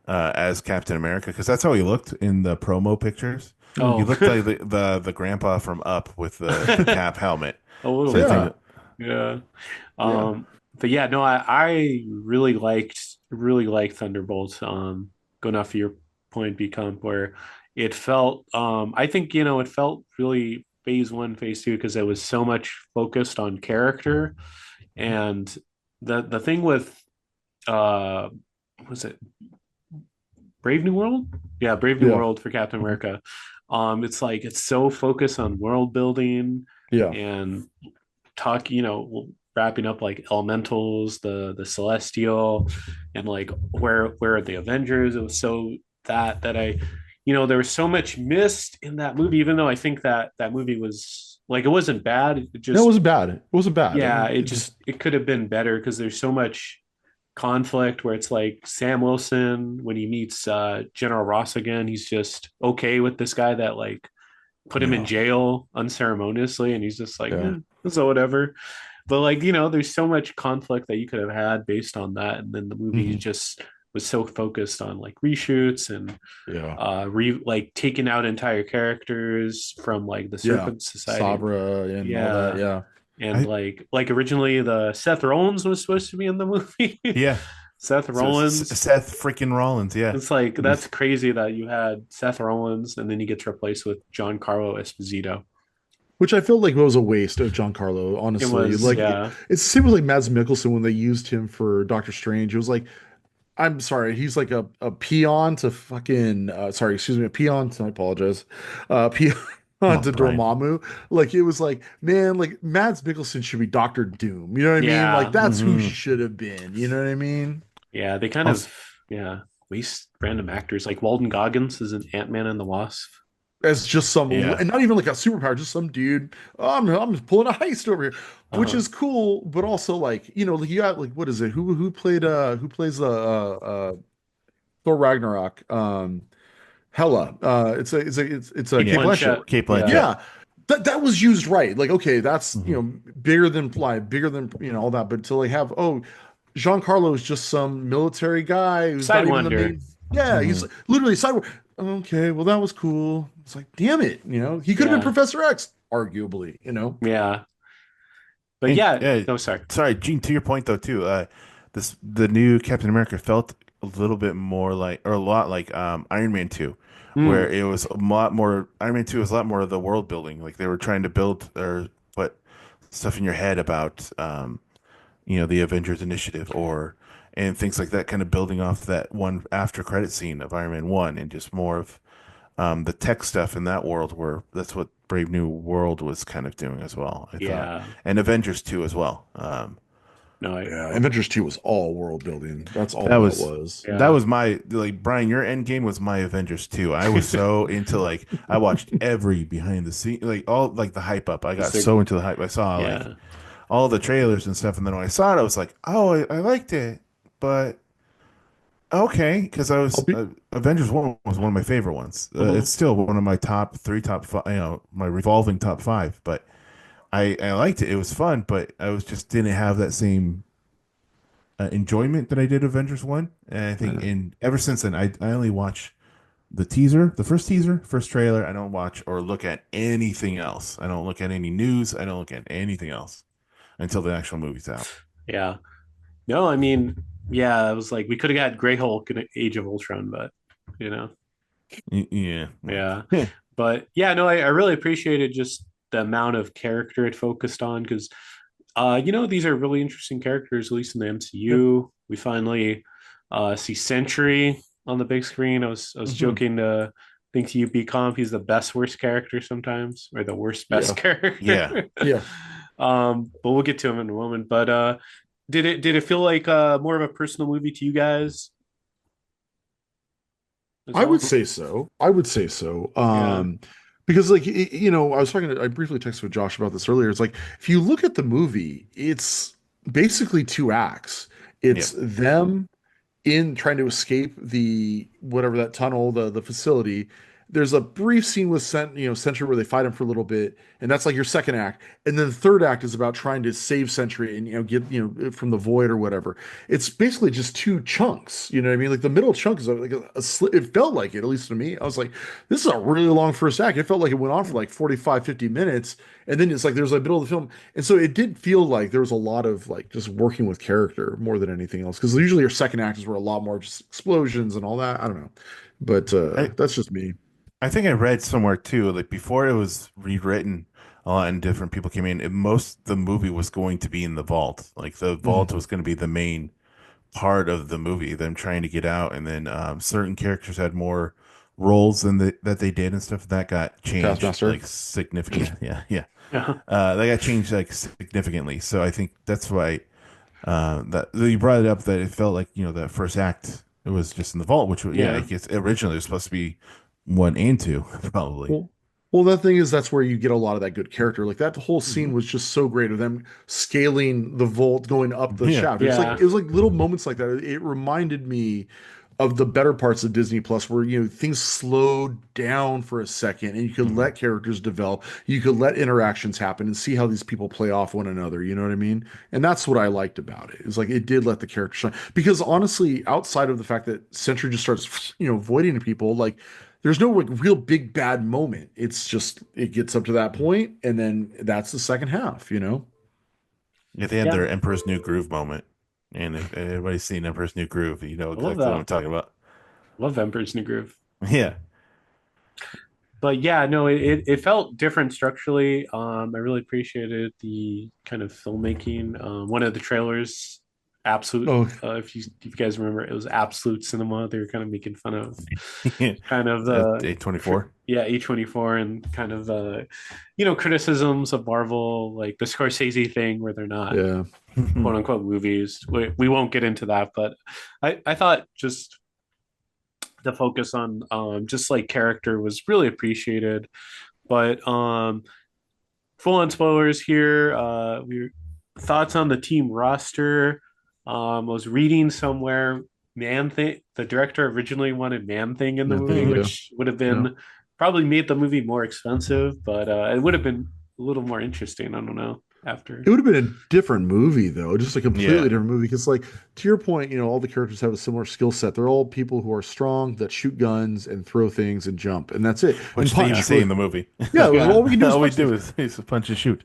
as Captain America, because that's how he looked in the promo pictures. He Oh, looked like the grandpa from Up with the Cap helmet. a little So I bit. Yeah, think, Yeah. yeah. But yeah, no, I really liked Thunderbolts. Going off of your point, Bcomp, where it felt I think, it felt really phase one, phase two, because it was so much focused on character. And the thing with uh was it Brave New World? Yeah, Brave New Yeah, World for Captain America. It's like it's so focused on world building yeah, and talk, wrapping up like elementals, the celestial, and like where are the Avengers. It was so that I, there was so much missed in that movie, even though I think that movie was like, it wasn't bad, it No, it just, wasn't bad. It wasn't bad. yeah, it It just just, it could have been better because there's so much conflict where it's like Sam Wilson when he meets General Ross again, he's just okay with this guy that like put him in yeah, jail unceremoniously, and he's just like, yeah, so whatever. But like, there's so much conflict that you could have had based on that, and then the movie hmm just was so focused on like reshoots and yeah, like taking out entire characters from like the yeah. Serpent Society. Sabra and all that. Yeah, Yeah, and I like originally the Seth Rollins was supposed to be in the movie. yeah. Seth So Rollins. Seth freaking Rollins, yeah. It's like He's that's crazy that you had Seth Rollins and then he gets replaced with Giancarlo Esposito. which I felt like was a waste of Giancarlo. It Honestly, was, like yeah. it's the same with like Mads Mikkelsen when they used him for Doctor Strange. It was like, I'm sorry, he's like a peon to fucking sorry, excuse me, a peon to, I apologize. Peon come to on, Brian. Dormammu. Like it was like, man, like Mads Mikkelsen should be Doctor Doom. You know what I mean? Like Yeah. that's who Hmm. should have been. You know what I mean? Yeah. They kind of, yeah, waste random actors. Like Walden Goggins is an Ant-Man and the Wasp. As just some, Yeah. and not even like a superpower, just some dude. Oh, I'm just pulling a heist over here, which Uh-huh. is cool, but also like like you got like what is it? Who plays Thor Ragnarok? Hela. It's a Kate Yeah. Kate Blanchett. Blanchett. Kate Yeah. Blanchett. Yeah, that was used right. Like okay, that's Hmm. bigger than fly, bigger than all that. But to like have Giancarlo is just some military guy who's not even the Sidewinder. main. Yeah, he's Hmm. literally sideward. Okay, well that was cool. It's like, damn it, he could have been Yeah. Professor X, arguably. Yeah. But And yeah, no, sorry. sorry, Gene, to your point though too, the new Captain America felt a little bit more like, or a lot like Iron Man 2, where Mm, it was a lot more. Iron Man 2 was a lot more of the world building. Like they were trying to build or put stuff in your head about the Avengers Initiative or and things like that, kind of building off that one after credit scene of Iron Man 1 and just more of the tech stuff in that world, where that's what Brave New World was kind of doing as well, I thought, yeah. and Avengers 2 as well. No, Yeah, Avengers 2 was all world building. That's That all that was was. that yeah. was my, like, Brian, your end game was my Avengers 2. I was so into, like, I watched every behind the scene, like all like the hype up. I got Is there, so into the hype. I saw like yeah. all the trailers and stuff, and then when I saw it, I was like, oh, I liked it, but okay, because I I'll was be Avengers 1 was one of my favorite ones. It's Mhm. still one of my top three, top five, my revolving top five. But I liked it. It was fun, but I was just didn't have that same enjoyment that I did Avengers 1. And I think Uh, in ever since then, I only watch the teaser, the first teaser, first trailer. I don't watch or look at anything else. I don't look at any news. I don't look at anything else until the actual movie's out. yeah. No, I mean, yeah, it was like we could have got Grey Hulk in Age of Ultron, but you know, Yeah. yeah. But yeah, no, I really appreciated just the amount of character it focused on because these are really interesting characters, at least in the Yep. MCU. We finally see Sentry on the big screen. I was Mhm. joking to think to you, Bcomp, he's the best worst character sometimes, or the worst best Yeah. Yeah. character. Yeah. But we'll get to him in a moment. But did it feel like more of a personal movie to you guys as I would well? say so. I would say so. Yeah. Because like I briefly texted with Josh about this earlier. It's like if you look at the movie, it's basically two acts. Yep. It's them in trying to escape the whatever that tunnel, the facility. There's a brief scene with Sentry where they fight him for a little bit, and that's like your second act. And then the third act is about trying to save Sentry and get from the void or whatever. It's basically just two chunks. You know what I mean? Like the middle chunk is like it felt like it, at least to me. I was like, this is a really long first act. It felt like it went on for like 45, 50 minutes, and then it's like there's like middle of the film, and so it did feel like there was a lot of like just working with character more than anything else. Because usually your second act is where a lot more just explosions and all that. I don't know, but I that's just me. I think I read somewhere too, like before it was rewritten, a lot and different people came in. Most the movie was going to be in the vault. Like the Mhm. vault was going to be the main part of the movie, them trying to get out, and then certain characters had more roles that they did and stuff that got changed Taskmaster. like significant. Yeah, yeah. Yeah. That got changed like significantly. So I think that's why that you brought it up that it felt like that first act it was just in the vault, which yeah, I Yeah. guess originally it was supposed to be one and two probably. Well, well, that thing is that's where you get a lot of that good character. Like that whole scene Mhm. was just so great of them scaling the vault, going up the Yeah, shaft. Yeah. It was like little moments like that. It reminded me of the better parts of Disney Plus where things slowed down for a second and you could Mhm. let characters develop. You could let interactions happen and see how these people play off one another. You know what I mean? And that's what I liked about it. It's like it did let the character shine. Because honestly, outside of the fact that Sentry just starts, voiding people, like there's no like real big bad moment. It's just it gets up to that point, and then that's the second half. Yeah, they had Yeah. their Emperor's New Groove moment, and if anybody's seen Emperor's New Groove, you know I love exactly what I'm that. talking about. Love Emperor's New Groove. Yeah. But yeah, no, it felt different structurally. I really appreciated the kind of filmmaking. One of the trailers, absolute. Oh If you guys remember, it was Absolute Cinema. They were kind of making fun of kind of the A24. yeah A24 and kind of criticisms of Marvel, like the Scorsese thing, where they're not yeah. quote unquote movies. We won't get into that, but I thought just the focus on just like character was really appreciated. But full on spoilers here. We thoughts on the team roster. I was reading somewhere Man Thing. The director originally wanted Man Thing in the Man movie, thing, yeah. which would have Yeah. been probably made the movie more expensive, but it would have been a little more interesting. I don't know It after. would have been a different movie though, just a completely Yeah. different movie. Because like to your point, all the characters have a similar skill set. They're all people who are strong that shoot guns and throw things and jump, and that's it. And Which they even punch. say Really. in the movie. Yeah, Yeah, all we can do is All we punch do things. is punch and shoot.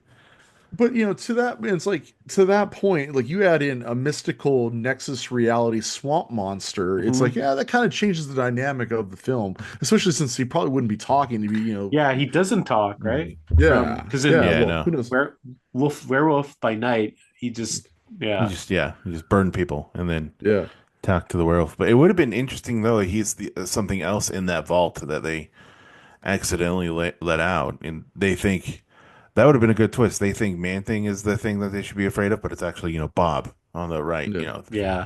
But to that, it's like to that point, like you add in a mystical Nexus reality swamp monster. It's like, hmm yeah, that kind of changes the dynamic of the film, especially since he probably wouldn't be talking to be. yeah. He doesn't talk, Mhm. right? From Yeah, because yeah. in Yeah, I Well, know. who knows? Werewolf by Night, he just yeah. You just burn people and then Yeah. talk to the werewolf. But it would have been interesting though. He's something else in that vault that they accidentally let out, and they think that would have been a good twist. They think Man Thing is the thing that they should be afraid of, but it's actually Bob on the right. Yeah. Yeah.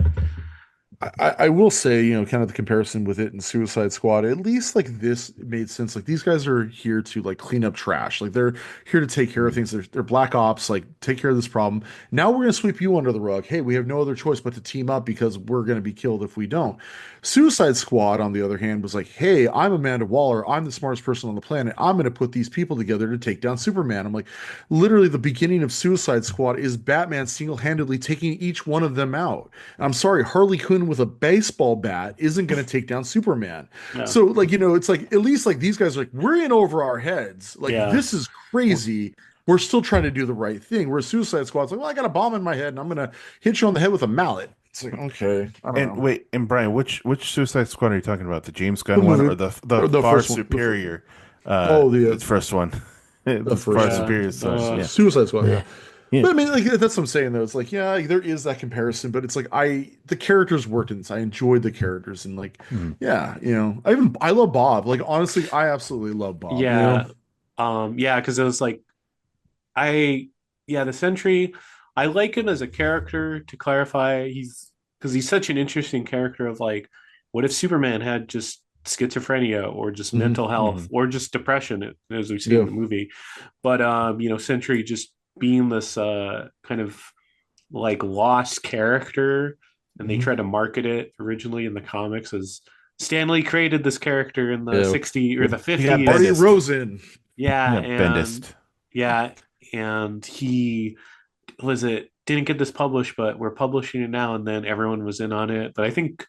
I will say, kind of the comparison with it and Suicide Squad, at least like this made sense. Like these guys are here to like clean up trash. Like they're here to take care of Mhm. things. They're black ops, like take care of this problem. Now we're gonna sweep you under the rug. Hey, we have no other choice but to team up because we're gonna be killed if we don't. Suicide Squad, on the other hand, was like, hey, I'm Amanda Waller. I'm the smartest person on the planet. I'm gonna put these people together to take down Superman. I'm like, literally the beginning of Suicide Squad is Batman single-handedly taking each one of them out. I'm sorry, Harley Quinn with a baseball bat isn't going to take down Superman. Yeah. So, like, it's like at least like these guys are like, we're in over our heads. Like, Yeah. this is crazy. We're still trying to do the right thing. Where Suicide Squad's like, well, I got a bomb in my head and I'm going to hit you on the head with a mallet. It's like, okay, I don't And know. wait, and Brian, which Suicide Squad are you talking about? The James The Gunn one or movie, the or the far first one. superior Oh, the first one? the The first far one. Yeah. superior one. Yeah. Suicide Squad, yeah. Yeah. But I mean, like that's what I'm saying though. It's like, yeah, like, there is that comparison, but it's like the characters worked in this. I enjoyed the characters and like, Mhm. yeah, I love Bob. Like honestly, I absolutely love Bob. Yeah. Yeah, because it was like I yeah, the Sentry, I like him as a character to clarify. He's such an interesting character of like, what if Superman had just schizophrenia or just Hmm. mental health Mhm. or just depression, as we see in Yeah. the movie. But Sentry just being this kind of like lost character, and they Hmm. tried to market it originally in the comics as Stanley created this character in the Yeah. 60s or With the He got 50s. Marty Bendist. Rosen. Yeah, Yeah, Bendist. yeah, and he was it didn't get this published, but we're publishing it now, and then everyone was in on it. But I think,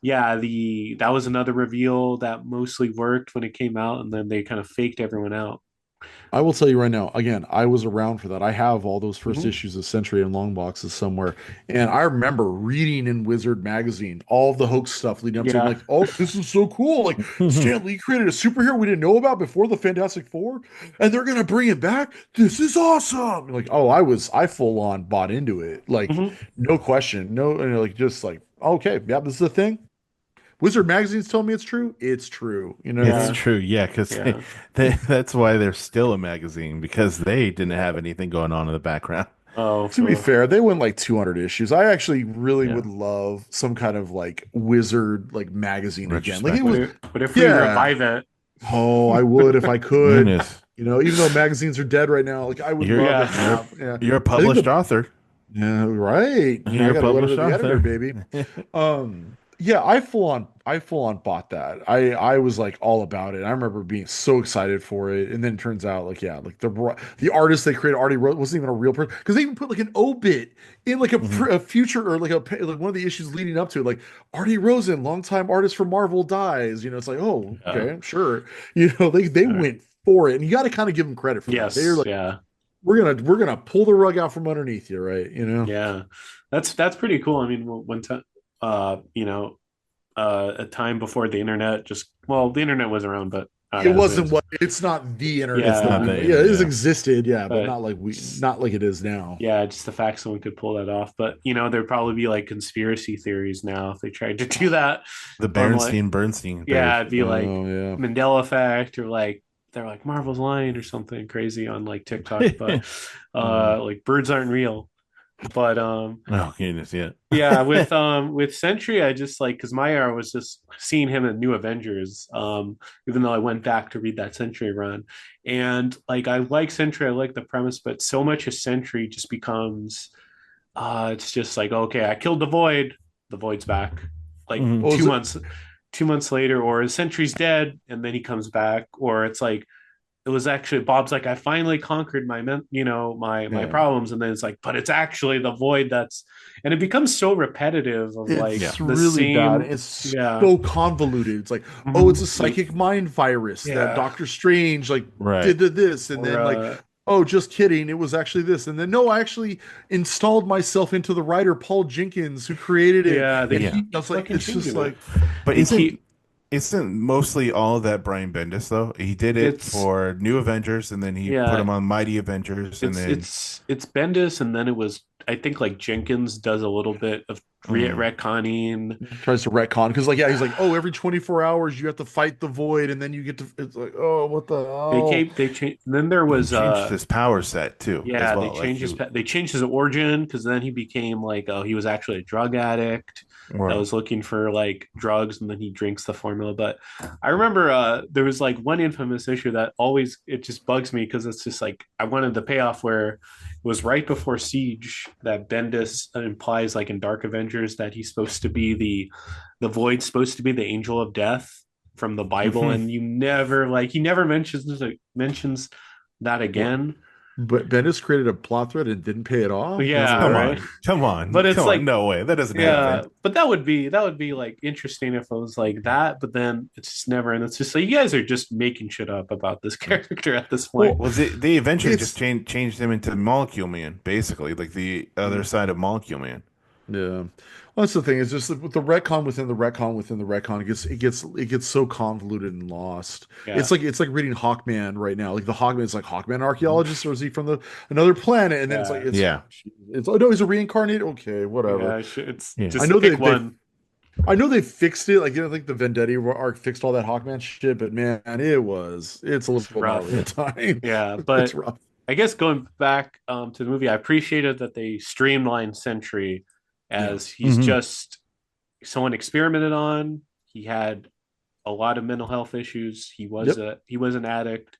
yeah, the that was another reveal that mostly worked when it came out, and then they kind of faked everyone out. I will tell you right now, again, I was around for that. I have all those first Hmm issues of Century and long boxes somewhere. And I remember reading in Wizard magazine all the hoax stuff leading up to it. I'm Yeah. like, oh, this is so cool. Like Stan Lee created a superhero we didn't know about before the Fantastic Four, and they're gonna bring it back. This is awesome. Like, oh, I full on bought into it. Like, hmm no question. No, like just like, okay, yeah, this is a thing. Wizard Magazine's telling me it's true. It's true. You know what I It's Yeah, mean? true, yeah, because yeah. that's why they're still a magazine because they didn't have anything going on in the background. Oh, To be so fair, they went like 200 issues. I actually really Yeah, would love some kind of like Wizard like magazine again. Like it what retrospective. was, if we yeah. revive it? Oh, I would if I could. Goodness, You know, even though magazines are dead right now, like I would you're love to Yeah. you're have. Yeah, you're a I think published the author. yeah, right. You know, I You're a got a letter to published the editor, author. baby. Yeah, I full on bought that. I was like all about it. I remember being so excited for it, and then it turns out like yeah, like the artist they created already wrote wasn't even a real person because they even put like an obit in like Mhm. a future or like like one of the issues leading up to it, like Artie Rosen, longtime artist for Marvel, dies. You know, it's like oh Yeah. okay, sure. You know, they All right. went for it, and you got to kind of give them credit for that. They're Yes. like Yeah. we're gonna pull the rug out from underneath you, right? You know. Yeah. That's pretty cool. I mean, one time, you know, a time before the internet, just well, the internet was around, but not It as wasn't is. what it's not the internet It's Yeah. that not we the know. Yeah, it has yeah. existed, yeah, but But not like not like it is now. yeah, just the fact someone could pull that off. But you know, there'd probably be like conspiracy theories now if they tried to do that The on like Berenstein Bernstein theory. yeah, it'd be like Oh yeah. Mandela effect or like they're like Marvel's lying or something crazy on like TikTok, but Mm. like birds aren't real. But Oh goodness, yeah. yeah, with Sentry, I just like because my era was just seeing him in New Avengers. Even though I went back to read that Sentry run, and like I like Sentry, I like the premise, but so much of Sentry just becomes it's just like okay, I killed the Void's back. Like Mhm. What was it? 2 months later, or Sentry's dead, and then he comes back, or it's like it was actually Bob's like I finally conquered my Yeah. problems, and then it's like but it's actually the void that's and it becomes so repetitive of like Yeah. It's the really bad. same It's yeah so convoluted. It's like, oh, it's mhm, a psychic mind virus that yeah Doctor Strange like Right. did to this, and or then like, oh, just kidding, it was actually this, and then no, I actually installed myself into the writer Paul Jenkins who created it, yeah and they Yeah. he, I keep was like, fucking it's just changing it like, But they isn't keep isn't mostly all of that Brian Bendis though? He did it it's for New Avengers and then he put yeah him on Mighty Avengers and it's then it's it's Bendis, and then it was I think like Jenkins does a little bit of mm, retconning. tries to retcon because like yeah, he's like, oh, every 24 hours you have to fight the void, and then you get to, it's like, oh, what the hell? They changed. Then there he was changed his power set too as yeah, well. Like he they changed his origin because then he became like oh he was actually a drug addict that or was looking for like drugs, and then he drinks the formula. But I remember there was like one infamous issue that always it just bugs me because it's just like I wanted the payoff where it was right before Siege that Bendis implies like in Dark Avengers that he's supposed to be the Void's supposed to be the angel of death from the Bible, Mhm. and you never like he never mentions that What? again. But Bendis created a plot thread and didn't pay it off. That's Yeah, Come what. right. on. Come on. But it's Come on. like, No way. That doesn't yeah, happen. but that would be like interesting if it was like that. But then it's just never, and it's just like you guys are just making shit up about this character at this point. Well, Well, they eventually just it's changed him into Molecule Man, basically, like the other Mm, side of Molecule Man. yeah. Well, that's the thing. It's just that with the retcon within the retcon within the retcon, it gets so convoluted and lost. yeah, It's like reading Hawkman right now. Like the Hawkman is like Hawkman archaeologist, or is he from the another planet? And then it's like yeah, Yeah. it's oh no, he's a reincarnate. Okay, whatever. yeah. It's Yeah. I just know pick they one. I know they fixed it. Like you know, I think the Vendetti arc fixed all that Hawkman shit, but man, it's a It's little gnarly at rough. times. Yeah, It's but rough. I guess going back to the movie, I appreciated that they streamlined Sentry Yeah. as he's Hmm. just someone experimented on. He had a lot of mental health issues. Yep. He was an addict,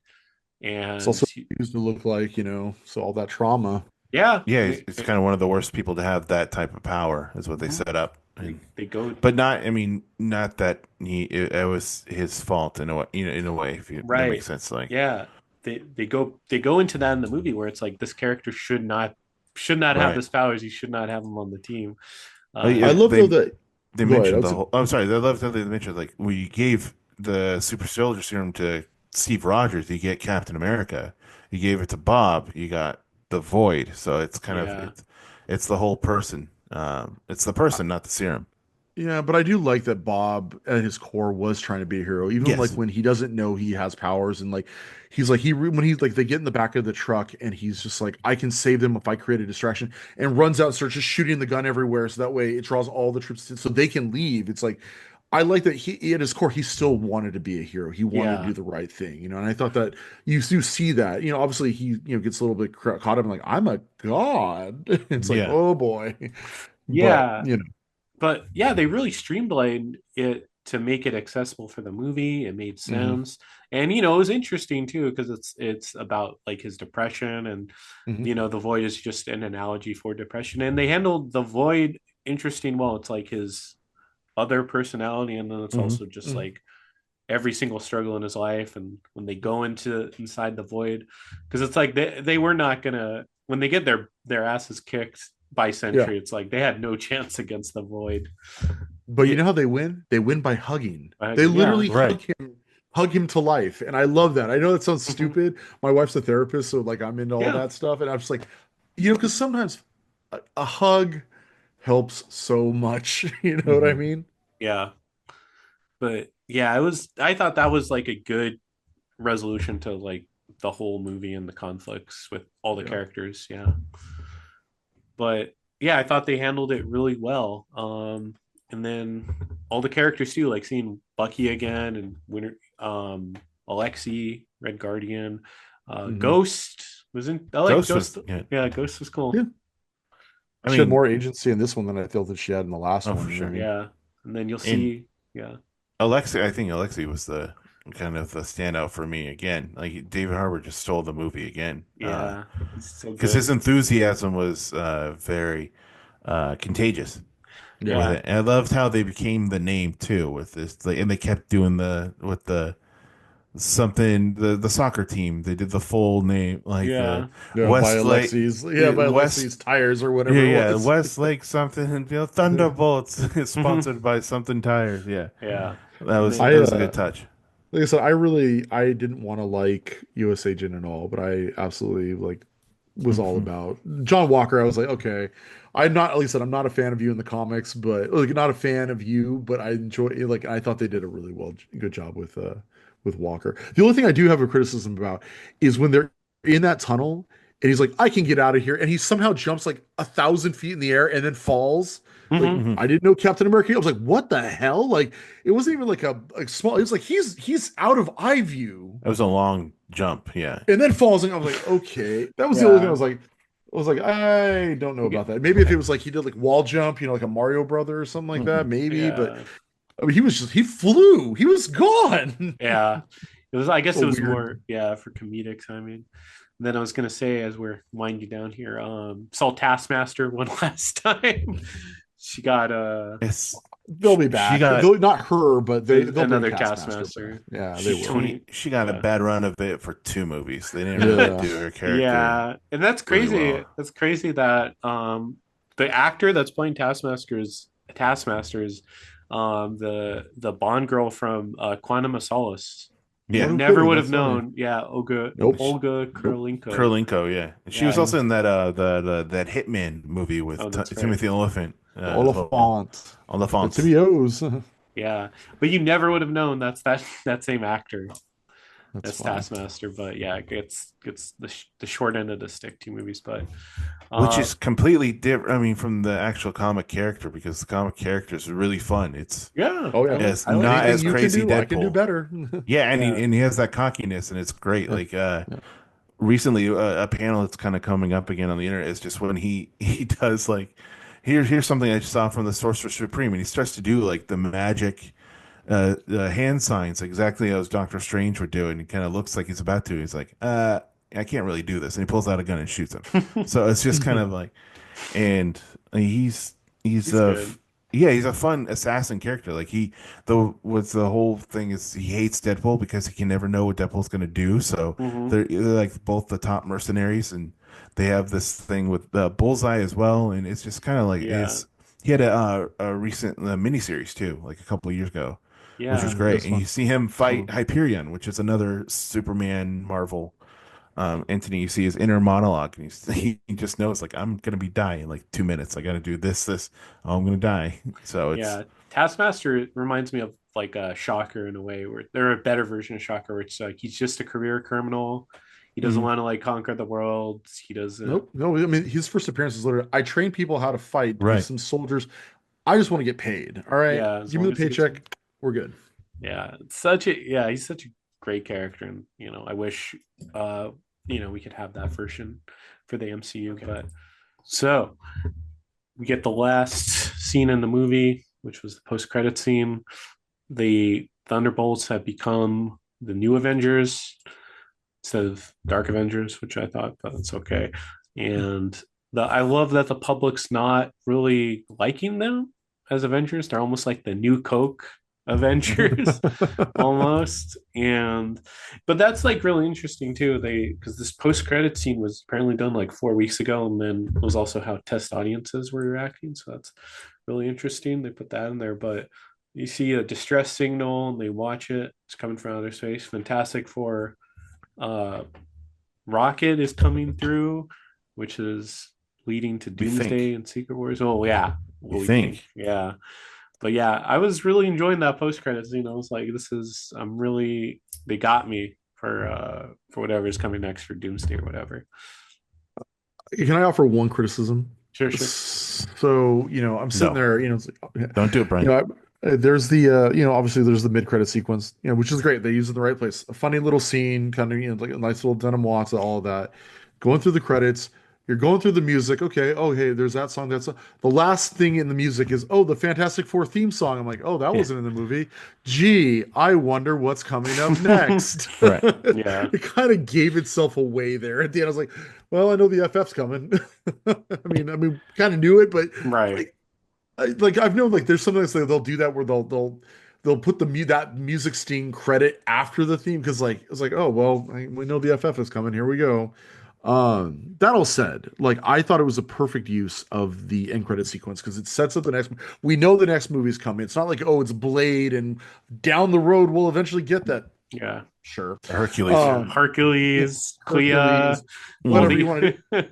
It's and also used to look like, you know, so all that trauma. yeah, Yeah, it's kind of one of the worst people to have that type of power, is what they mhm. set up. And They go but not, I mean, not that it was his fault in a way, in a way, if that right. makes sense. Like, Yeah, they go into that in the movie where it's like this character should not have right. this powers. You should not have him on the team. I Um, love though that They go ahead. mentioned the whole. I'm sorry. I love that they mentioned like we gave the super soldier serum to Steve Rogers. You get Captain America. You gave it to Bob. You got the Void. So it's kind of yeah, it's the whole person. It's the person, not the serum. Yeah, but I do like that Bob at his core was trying to be a hero, even like Yes. when he doesn't know he has powers, and like he's like when he's like they get in the back of the truck and he's just like I can save them if I create a distraction, and runs out and starts just shooting the gun everywhere so that way it draws all the troops in, so they can leave. It's like I like that he at his core he still wanted to be a hero. He wanted to Yeah. do the right thing, and I thought that you do see that. Obviously he gets a little bit caught up in like I'm a god. It's like Yeah. oh boy, but Yeah. But yeah, they really streamlined it to make it accessible for the movie. It made hmm sense. And it was interesting too because it's about like his depression and hmm the void is just an analogy for depression. And they handled the void interesting well. It's like his other personality and then it's Hmm. also just like every single struggle in his life and when they go inside the void because it's like they were not gonna when they get their asses kicked by yeah. Sentry, it's like they had no chance against the void. But you Yeah, know how they win? They win by hugging. They yeah, literally Right. hug him to life, and I love that. I know that sounds mhm, stupid. My wife's a therapist, so like I'm into all yeah, that stuff, and I'm just like, because sometimes a hug helps so much. You know what I Hmm. mean? yeah. But yeah, I thought that was like a good resolution to like the whole movie and the conflicts with all the Yeah. characters. Yeah. But yeah, I thought they handled it really well. And then all the characters too, like seeing Bucky again and Winter, Alexi, Red Guardian, hmm Ghost was in. I like Ghost was Ghost. good. Yeah, Ghost was cool. Yeah. I She had mean, more agency in this one than I felt that she had in the last oh, for one. You know what I sure. mean? Yeah, and then you'll And see. Yeah, Alexi, I think Alexi was the kind of the standout for me again. Like David Harbour just stole the movie again. yeah, he's so Because his good. enthusiasm was very contagious with Yeah. Yeah, it. And I loved how they became the name too with this, like, and they kept doing the with the something the soccer team. They did the full name like the yeah, Yeah, Westlake, by West. Alexi's tires or Yeah, whatever it yeah, was. Westlake something, and Thunderbolts is mhm, sponsored by something tires. Yeah, yeah, that and was then I that was a good touch. like I said, I didn't want to like US Agent and all, but I absolutely like was all about John Walker. I was like, okay, I'm not at least said I'm not a fan of you in the comics, but like not a fan of you, but I enjoy like I thought they did a really good job with Walker. The only thing I do have a criticism about is when they're in that tunnel and he's like, I can get out of here, and he somehow jumps like 1,000 feet in the air and then falls. Like mhm, Hmm. I didn't know Captain America. I was like, what the hell? Like it wasn't even like a small. It was like he's out of eye view It was a long jump. Yeah. and then falls. And I was like, okay, that was the only thing I yeah. was like. I was like, I don't know about that. Maybe if it was like he did like wall jump, like a Mario brother or something like that, maybe. But Yeah, I mean, he flew. He was gone. yeah. It was. I guess it So was weird. more. Yeah, for comedic timing. And then I was gonna say, as we're winding down here, saw Taskmaster one last time. She got It's They'll be she back. got Not her, but they'll bring another Taskmaster back. Taskmaster. Yeah, they she will. Tony. she got a Yeah. bad run of it for two movies. They didn't really Yeah. do her character Yeah, and that's really crazy. well. That's crazy that the actor that's playing Taskmaster is the Bond girl from Quantum of Solace. You Oh, Yeah, no never kidding. would have That's funny. known. Yeah, Nope. Olga Nope. Kurylenko. Kurlenko. Yeah, she was Yeah. also in that that Hitman movie with Oh, that's right. Timothy Olyphant as well Oliphant. on the The fonts. Timmy O's. Yeah, but you never would have known that same actor That's as funny. Taskmaster. But yeah, it gets the short end of the stick. Two movies, but Which uh, is completely different. I mean, from the actual comic character, because the comic character is really fun. yeah, Oh yeah. It's I like not it. Anything as you can crazy do, I can do Deadpool. better. Yeah, and Yeah. he has that cockiness, and it's great. Yeah. Like Yeah. recently, a panel that's kind of coming up again on the internet is just when he does like here's something I just saw from the Sorcerer Supreme, and he starts to do like the magic the hand signs exactly as Doctor Strange would do, and he kind of looks like he's about to. He's like, I can't really do this, and he pulls out a gun and shoots him. So it's just kind of like, and he's He's good. yeah, he's a fun assassin character. Like what's the whole thing is he hates Deadpool because he can never know what Deadpool's gonna do. So Hmm. they're like both the top mercenaries, and they have this thing with Bullseye as well, and it's just kind of like Yeah, it's. He had a recent miniseries too, like a couple of years ago, which was yeah, great. That's And you fun. see him That's fun. fight Hyperion, which is another Superman Marvel entity. You see his inner monologue, and he just knows like I'm gonna be dying in like 2 minutes. I got to do this. Oh, I'm gonna die. So it's yeah. Taskmaster reminds me of like a Shocker in a way, where they're a better version of Shocker, where it's like he's just a career criminal. He doesn't Mhm. want to like conquer the world. He doesn't. Nope. No, I mean his first appearance is literally I train people how to fight to be right. some soldiers. I just want to get paid. All right. Yeah, as Give me long the as he gets. paycheck. We're good. Yeah, it's such a yeah, he's such a great character, and I wish uh we could have that version for the MCU. But so we get the last scene in the movie, which was the post-credit scene. The Thunderbolts have become the new Avengers instead of Dark Avengers, which I thought, but it's okay. And I love that the public's not really liking them as Avengers. They're almost like the new Coke Avengers almost. And but that's like really interesting too. Because this post credit scene was apparently done like 4 weeks ago, and then it was also how test audiences were reacting. So that's really interesting. They put that in there, but you see a distress signal and they watch it. It's coming from outer space. Fantastic Four uh Rocket is coming through, which is leading to We Doomsday think. and Secret Wars. Oh yeah, We what we think. think. Yeah. But yeah, I was really enjoying that post credits. I was like, I'm really they got me for whatever is coming next for Doomsday or whatever. Can I offer one criticism? Sure, sure. So, I'm sitting No. there, it's like, Don't do it, you Brian. know, there's the, obviously there's the mid-credit sequence, which is great. They use it in the right place. A funny little scene, kind of, like a nice little denim waltz, all of that. Going through the credits, you're going through the music. Okay, oh, hey, there's that song. The last thing in the music is, oh, the Fantastic Four theme song. I'm like, oh, that Yeah. wasn't in the movie. Gee, I wonder what's coming up next. Right. Yeah. It kind of gave itself away there. At the end, I was like, well, I know the FF's coming. I mean, kind of knew it, but Right. like, like I've known like there's something that's like they'll do that where they'll put that music sting credit after the theme because like it's like oh well we know the FF is coming, here we go. That all said, like I thought it was a perfect use of the end credit sequence because it sets up the next. We know the next movie's coming. It's not like oh it's Blade and down the road we'll eventually get that. Yeah. Sure. Hercules. Yeah. Yeah, Hercules, Clea, Hercules, all whatever you Mhm. want to do. the all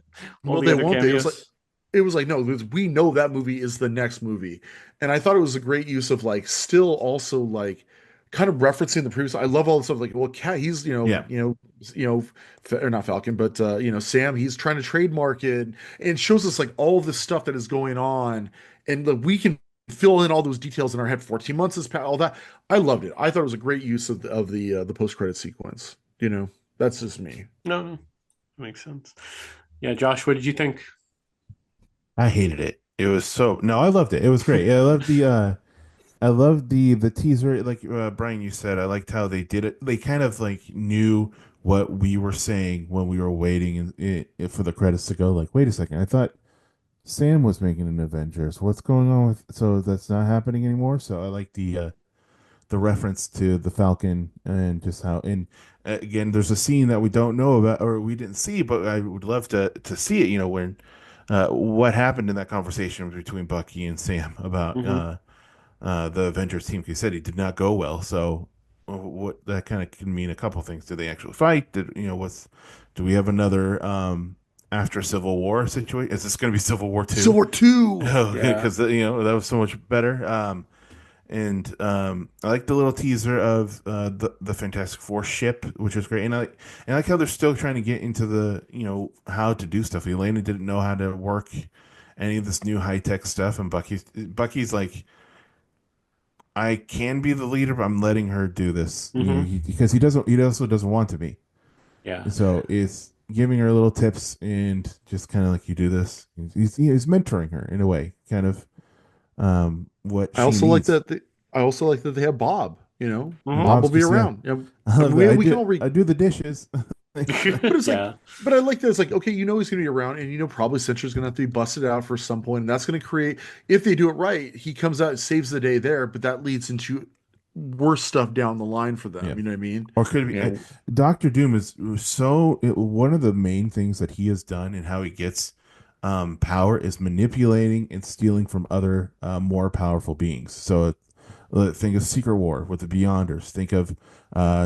Well, the they other won't. cameos. It was like no, we know that movie is the next movie, and I thought it was a great use of like still also like kind of referencing the previous. I love all the stuff like well, Cat, he's Yeah. or not Falcon, but Sam, he's trying to trademark it, and it shows us like all this stuff that is going on, and like, we can fill in all those details in our head. 14 months has passed, all that. I loved it. I thought it was a great use of the post credit sequence. That's just me. No, no, makes sense. Yeah, Josh, what did you think? I hated it. It was so no, I loved it. It was great. Yeah, I loved the teaser. Like Brian, you said, I liked how they did it. They kind of like knew what we were saying when we were waiting for the credits to go. Like, wait a second, I thought Sam was making an Avengers. What's going on with? So that's not happening anymore. So I like the reference to the Falcon and just how. And again, there's a scene that we don't know about or we didn't see, but I would love to see it. When what happened in that conversation between Bucky and Sam about Mm-hmm. the Avengers team. He said he did not go well. So what that kind of can mean a couple things. Did they actually fight? Do we have another after Civil War situation? Is this going to be Civil War Civil two? War Two. Yeah. Because that was so much better. And I like the little teaser of the Fantastic Four ship, which is great. And I like how they're still trying to get into the how to do stuff. Elena didn't know how to work any of this new high tech stuff, and Bucky's like, I can be the leader, but I'm letting her do this. Mm-hmm. Because he also doesn't want to be. Yeah. So it's giving her little tips and just kind of like you do this. He's mentoring her in a way, kind of what I she also like needs. that. I also like that they have Bob. Mm-hmm. Bob will Bob's be just yeah. around. I love that. We can all I do the dishes. but it's like, Yeah. but I like that it's like, okay, he's going to be around, and probably Sentry's going to have to be busted out for some point, and that's going to create. If they do it right, he comes out, saves the day there, but that leads into worse stuff down the line for them. Yeah. You know what I mean? Or could it be Doctor Doom is one of the main things that he has done and how he gets power is manipulating and stealing from other more powerful beings. So think of Secret War with the Beyonders. Think of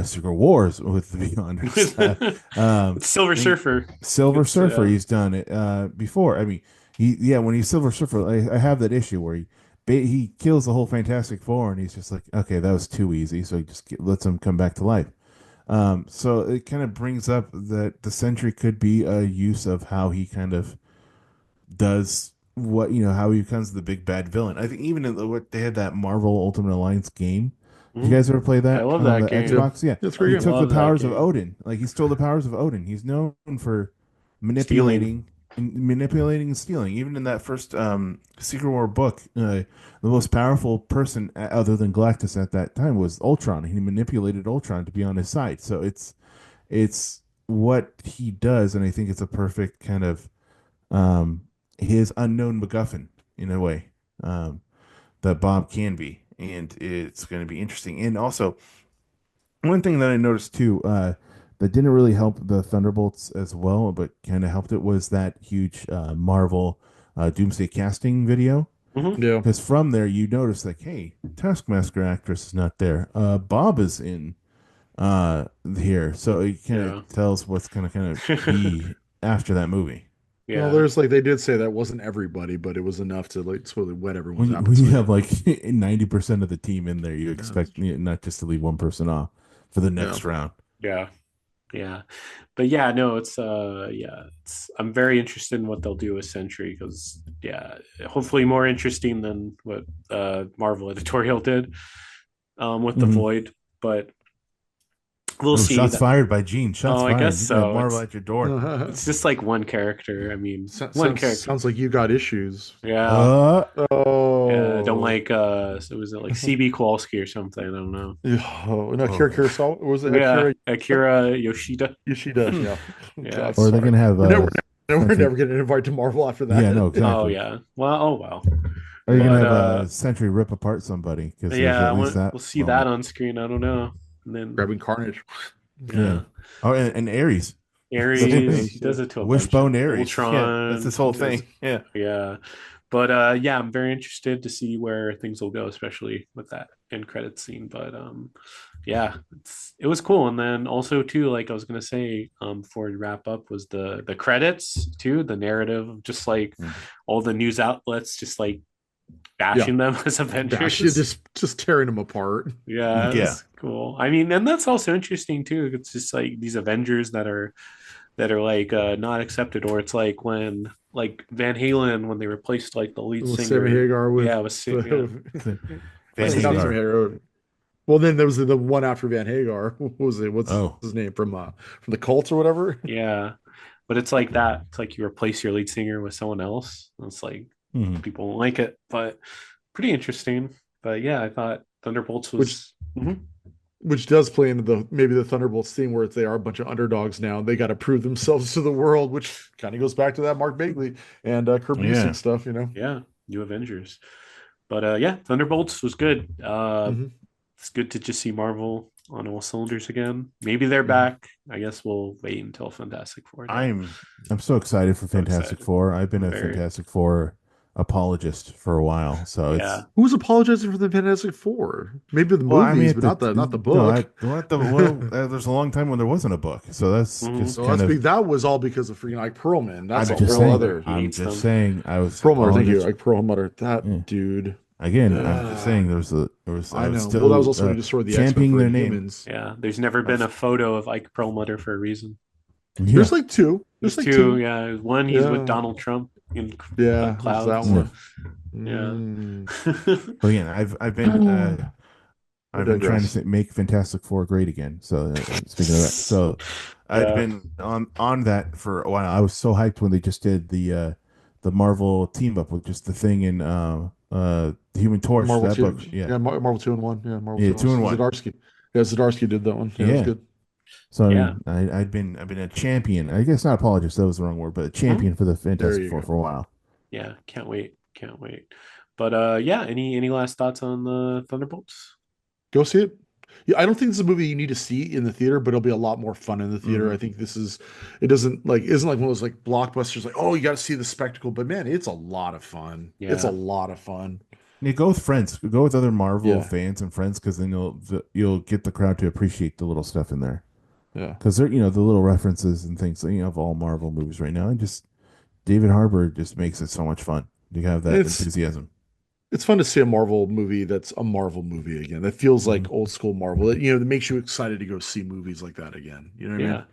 Secret Wars with the Beyonders. Silver Think Surfer. Silver It's, Surfer. He's done it before. I mean, when he's Silver Surfer, I have that issue where he kills the whole Fantastic Four, and he's just like, okay, that was too easy. So he just lets them come back to life. So it kind of brings up that the Sentry could be a use of how he kind of does how he becomes the big bad villain. I think even in what they had that Marvel Ultimate Alliance game, Did you guys ever play that I love on that the game. Xbox? Yeah, That's he great. took the Love that powers of game. Odin. Like he stole the powers of Odin. He's known for Stealing. manipulating and stealing. Even in that first Secret War book, the most powerful person other than Galactus at that time was Ultron. He manipulated Ultron to be on his side. So it's what he does, and I think it's a perfect kind of um, his unknown MacGuffin in a way that Bob can be, and it's going to be interesting. And also, one thing that I noticed too that didn't really help the Thunderbolts as well, but kind of helped it was that huge Marvel Doomsday casting video. Mm-hmm. Yeah. Because from there, you notice like, hey, Taskmaster actress is not there. Bob is in here, so it kind Yeah. of tells what's going to kind of be after that movie. Well, Yeah. there's like they did say that wasn't everybody, but it was enough to like totally whet everyone's When appetite. you have like 90% of the team in there, you expect not just to leave one person off for the next round. Yeah. Yeah. But yeah, no, it's I'm very interested in what they'll do with Sentry because hopefully more interesting than what Marvel editorial did with the Mhm. Void. But we'll Oh, see. shots fired by Gene. Shots I fired. guess You can have so. Marvel at your door. It's just like one character. I mean, one character. Sounds like you got issues. Yeah. Uh, Yeah, I don't Oh, like so was it like CB Kowalski or something? I don't know. oh no, Akira Kurosawa was it Yeah, Akira Akira Yoshida. Yoshida? Hmm. Yeah. Yeah. God, or they're sorry. gonna have We're Sentry. never getting invited to Marvel after Yeah, no, that. Oh exactly. yeah. Well, oh well. Or you're gonna But have Sentry rip apart somebody because there's yeah, at least that we'll see that moment. on screen. I don't know. And then Grabbing Carnage. Yeah. yeah, Oh, and Ares. Yeah, Ares. He does it to a bunch of Wishbone Ares. Yeah, that's Ultron. this whole He does, thing. Yeah. yeah. But yeah, I'm very interested to see where things will go, especially with that end credit scene. But yeah, it was cool. And then also too, like I was gonna say, before we wrap up, was the credits too, the narrative of just like all the news outlets just like yeah. bashing them as Bash, Avengers. just tearing them apart. Yeah, Yeah. it's cool. I mean, and that's also interesting too. It's just like these Avengers that are like not accepted, or it's like when like Van Halen when they replaced like the lead With Sammy singer. Hagar Yeah, with it was yeah. Van What's his not name? Sammy Hagar. Hagar. Well, then there was the one after Van Hagar. What was it? What's Oh. his name from the Colts or whatever? Yeah, but it's like that. It's like you replace your lead singer with someone else. It's like Mhm. people won't like it, but pretty interesting. But yeah, I thought Thunderbolts Which was. Mhm. which does play into the maybe the Thunderbolts theme where they are a bunch of underdogs now. They got to prove themselves to the world, which kind of goes back to that Mark Bagley and Kurt Yeah. Busiek stuff, you know. Yeah, New Avengers. But yeah, Thunderbolts was good. Hmm. It's good to just see Marvel on all cylinders again. Maybe they're Hmm. back. I guess we'll wait until Fantastic Four. I'm so excited for So Fantastic excited. Four. I've been I'm a very Fantastic Four apologist for a while, so yeah. it's Who was apologizing for the Fantastic Four? Maybe the well, I mean, movies, but not the no, book. there's a long time when there wasn't a book, so that's Mhm. just So kind of. that was all because of freaking Ike Perlman. That's I'm a just whole saying. other He I'm hates just them. saying. I was Perlmutter. Thank you, apologist. Ike Perlmutter. That Yeah. dude. Again, I'm just saying Ah, I I was know. Well, that was still also when he destroyed the X Men championing for their name. Inhumans. Yeah. There's never been a photo of Ike Perlmutter for a reason. Yeah. There's like two. There's There's like two. two. Yeah. One, he's with Yeah. Donald Trump in Yeah, there's that clouds. one. Yeah. Mm. But again, I I've been trying to digress. make Fantastic Four great again. So speaking of that, so I'd Yeah. been on that for a while. I was so hyped when they just did the Marvel team up with just the Thing and the Human Torch. Marvel That 2. book, yeah, Yeah, Marvel 2 and 1. Yeah, Marvel yeah, 2 and 1. 2-1, Zdarsky. Yeah, Zdarsky did that one. Yeah, it was yeah. good. So I Yeah. mean, I've been a champion. I guess not apologist. That was the wrong word, but a champion for the There Fantastic you Four go. for a while. Yeah. Can't wait. Can't wait. But yeah, any last thoughts on the Thunderbolts? Go see it. Yeah, I don't think this is a movie you need to see in the theater, but it'll be a lot more fun in the theater. Mhm. I think it doesn't like isn't like one of those like blockbusters like, oh, you got to see the spectacle, but man, it's a lot of fun. It's a Yeah. lot of fun. Yeah, go with friends. Go with other Marvel Yeah. fans and friends because then you'll get the crowd to appreciate the little stuff in there. Yeah. Because they're the little references and things of all Marvel movies right now, and just David Harbour just makes it so much fun. You have that It's enthusiasm. it's fun to see a Marvel movie that's a Marvel movie again. That feels like old school Marvel. That makes you excited to go see movies like that again. You know what I Yeah. mean?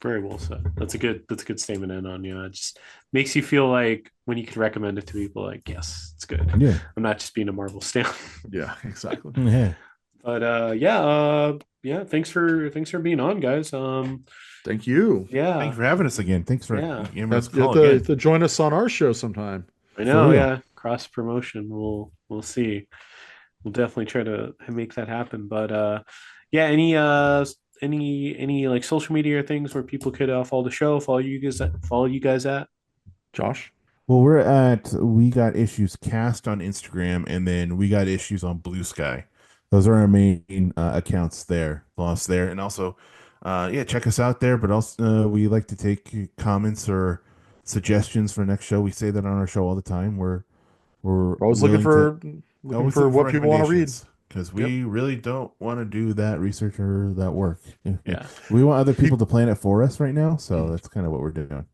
Very well said. That's a good statement in on you. It just makes you feel like when you could recommend it to people, like, yes, it's good. Yeah, I'm not just being a Marvel stan. Yeah, exactly. yeah. But yeah, thanks for being on, guys. Thank you. Yeah, Thanks for having us again. Thanks for yeah, giving us a You have call again. to join us on our show sometime. I For know. real. Yeah, cross promotion. We'll see. We'll definitely try to make that happen. But yeah, any like social media things where people could follow the show, follow you guys at? Josh? Well, we got issues cast on Instagram, and then we got issues on Blue Sky. Those are our main accounts there. Follow us there, and also, yeah, check us out there. But also, we like to take comments or suggestions for next show. We say that on our show all the time. We're We're always willing to looking always for looking for what people want to read. recommendations because Yep. we really don't want to do that research or that work. Yeah. We want other people to plan it for us right now, so that's kind of what we're doing.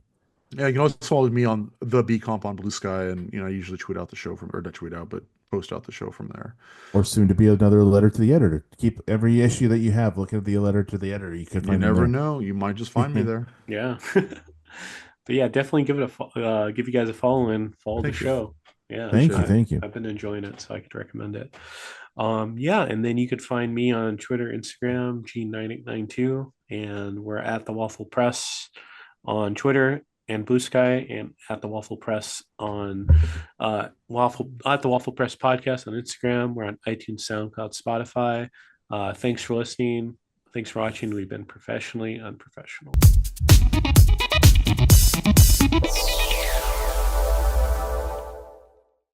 Yeah, you can also follow me on the Bcomp on Blue Sky, and I usually tweet out the show from, or not tweet out, but post out the show from there. Or soon to be another letter to the editor. Keep every issue that you have. Look at the letter to the editor. You could You find them never there. know; you might just find me there. Yeah. But yeah, definitely give you guys a follow and follow the Thank you. show. Yeah, Thank you. I've been enjoying it, so I could recommend it. Yeah, and then you could find me on Twitter, Instagram, G9892, and we're at the Waffle Press on Twitter and Blue Sky, and at the Waffle Press on the Waffle Press podcast on Instagram. We're on iTunes, SoundCloud, Spotify. Thanks for listening. Thanks for watching. We've been professionally unprofessional.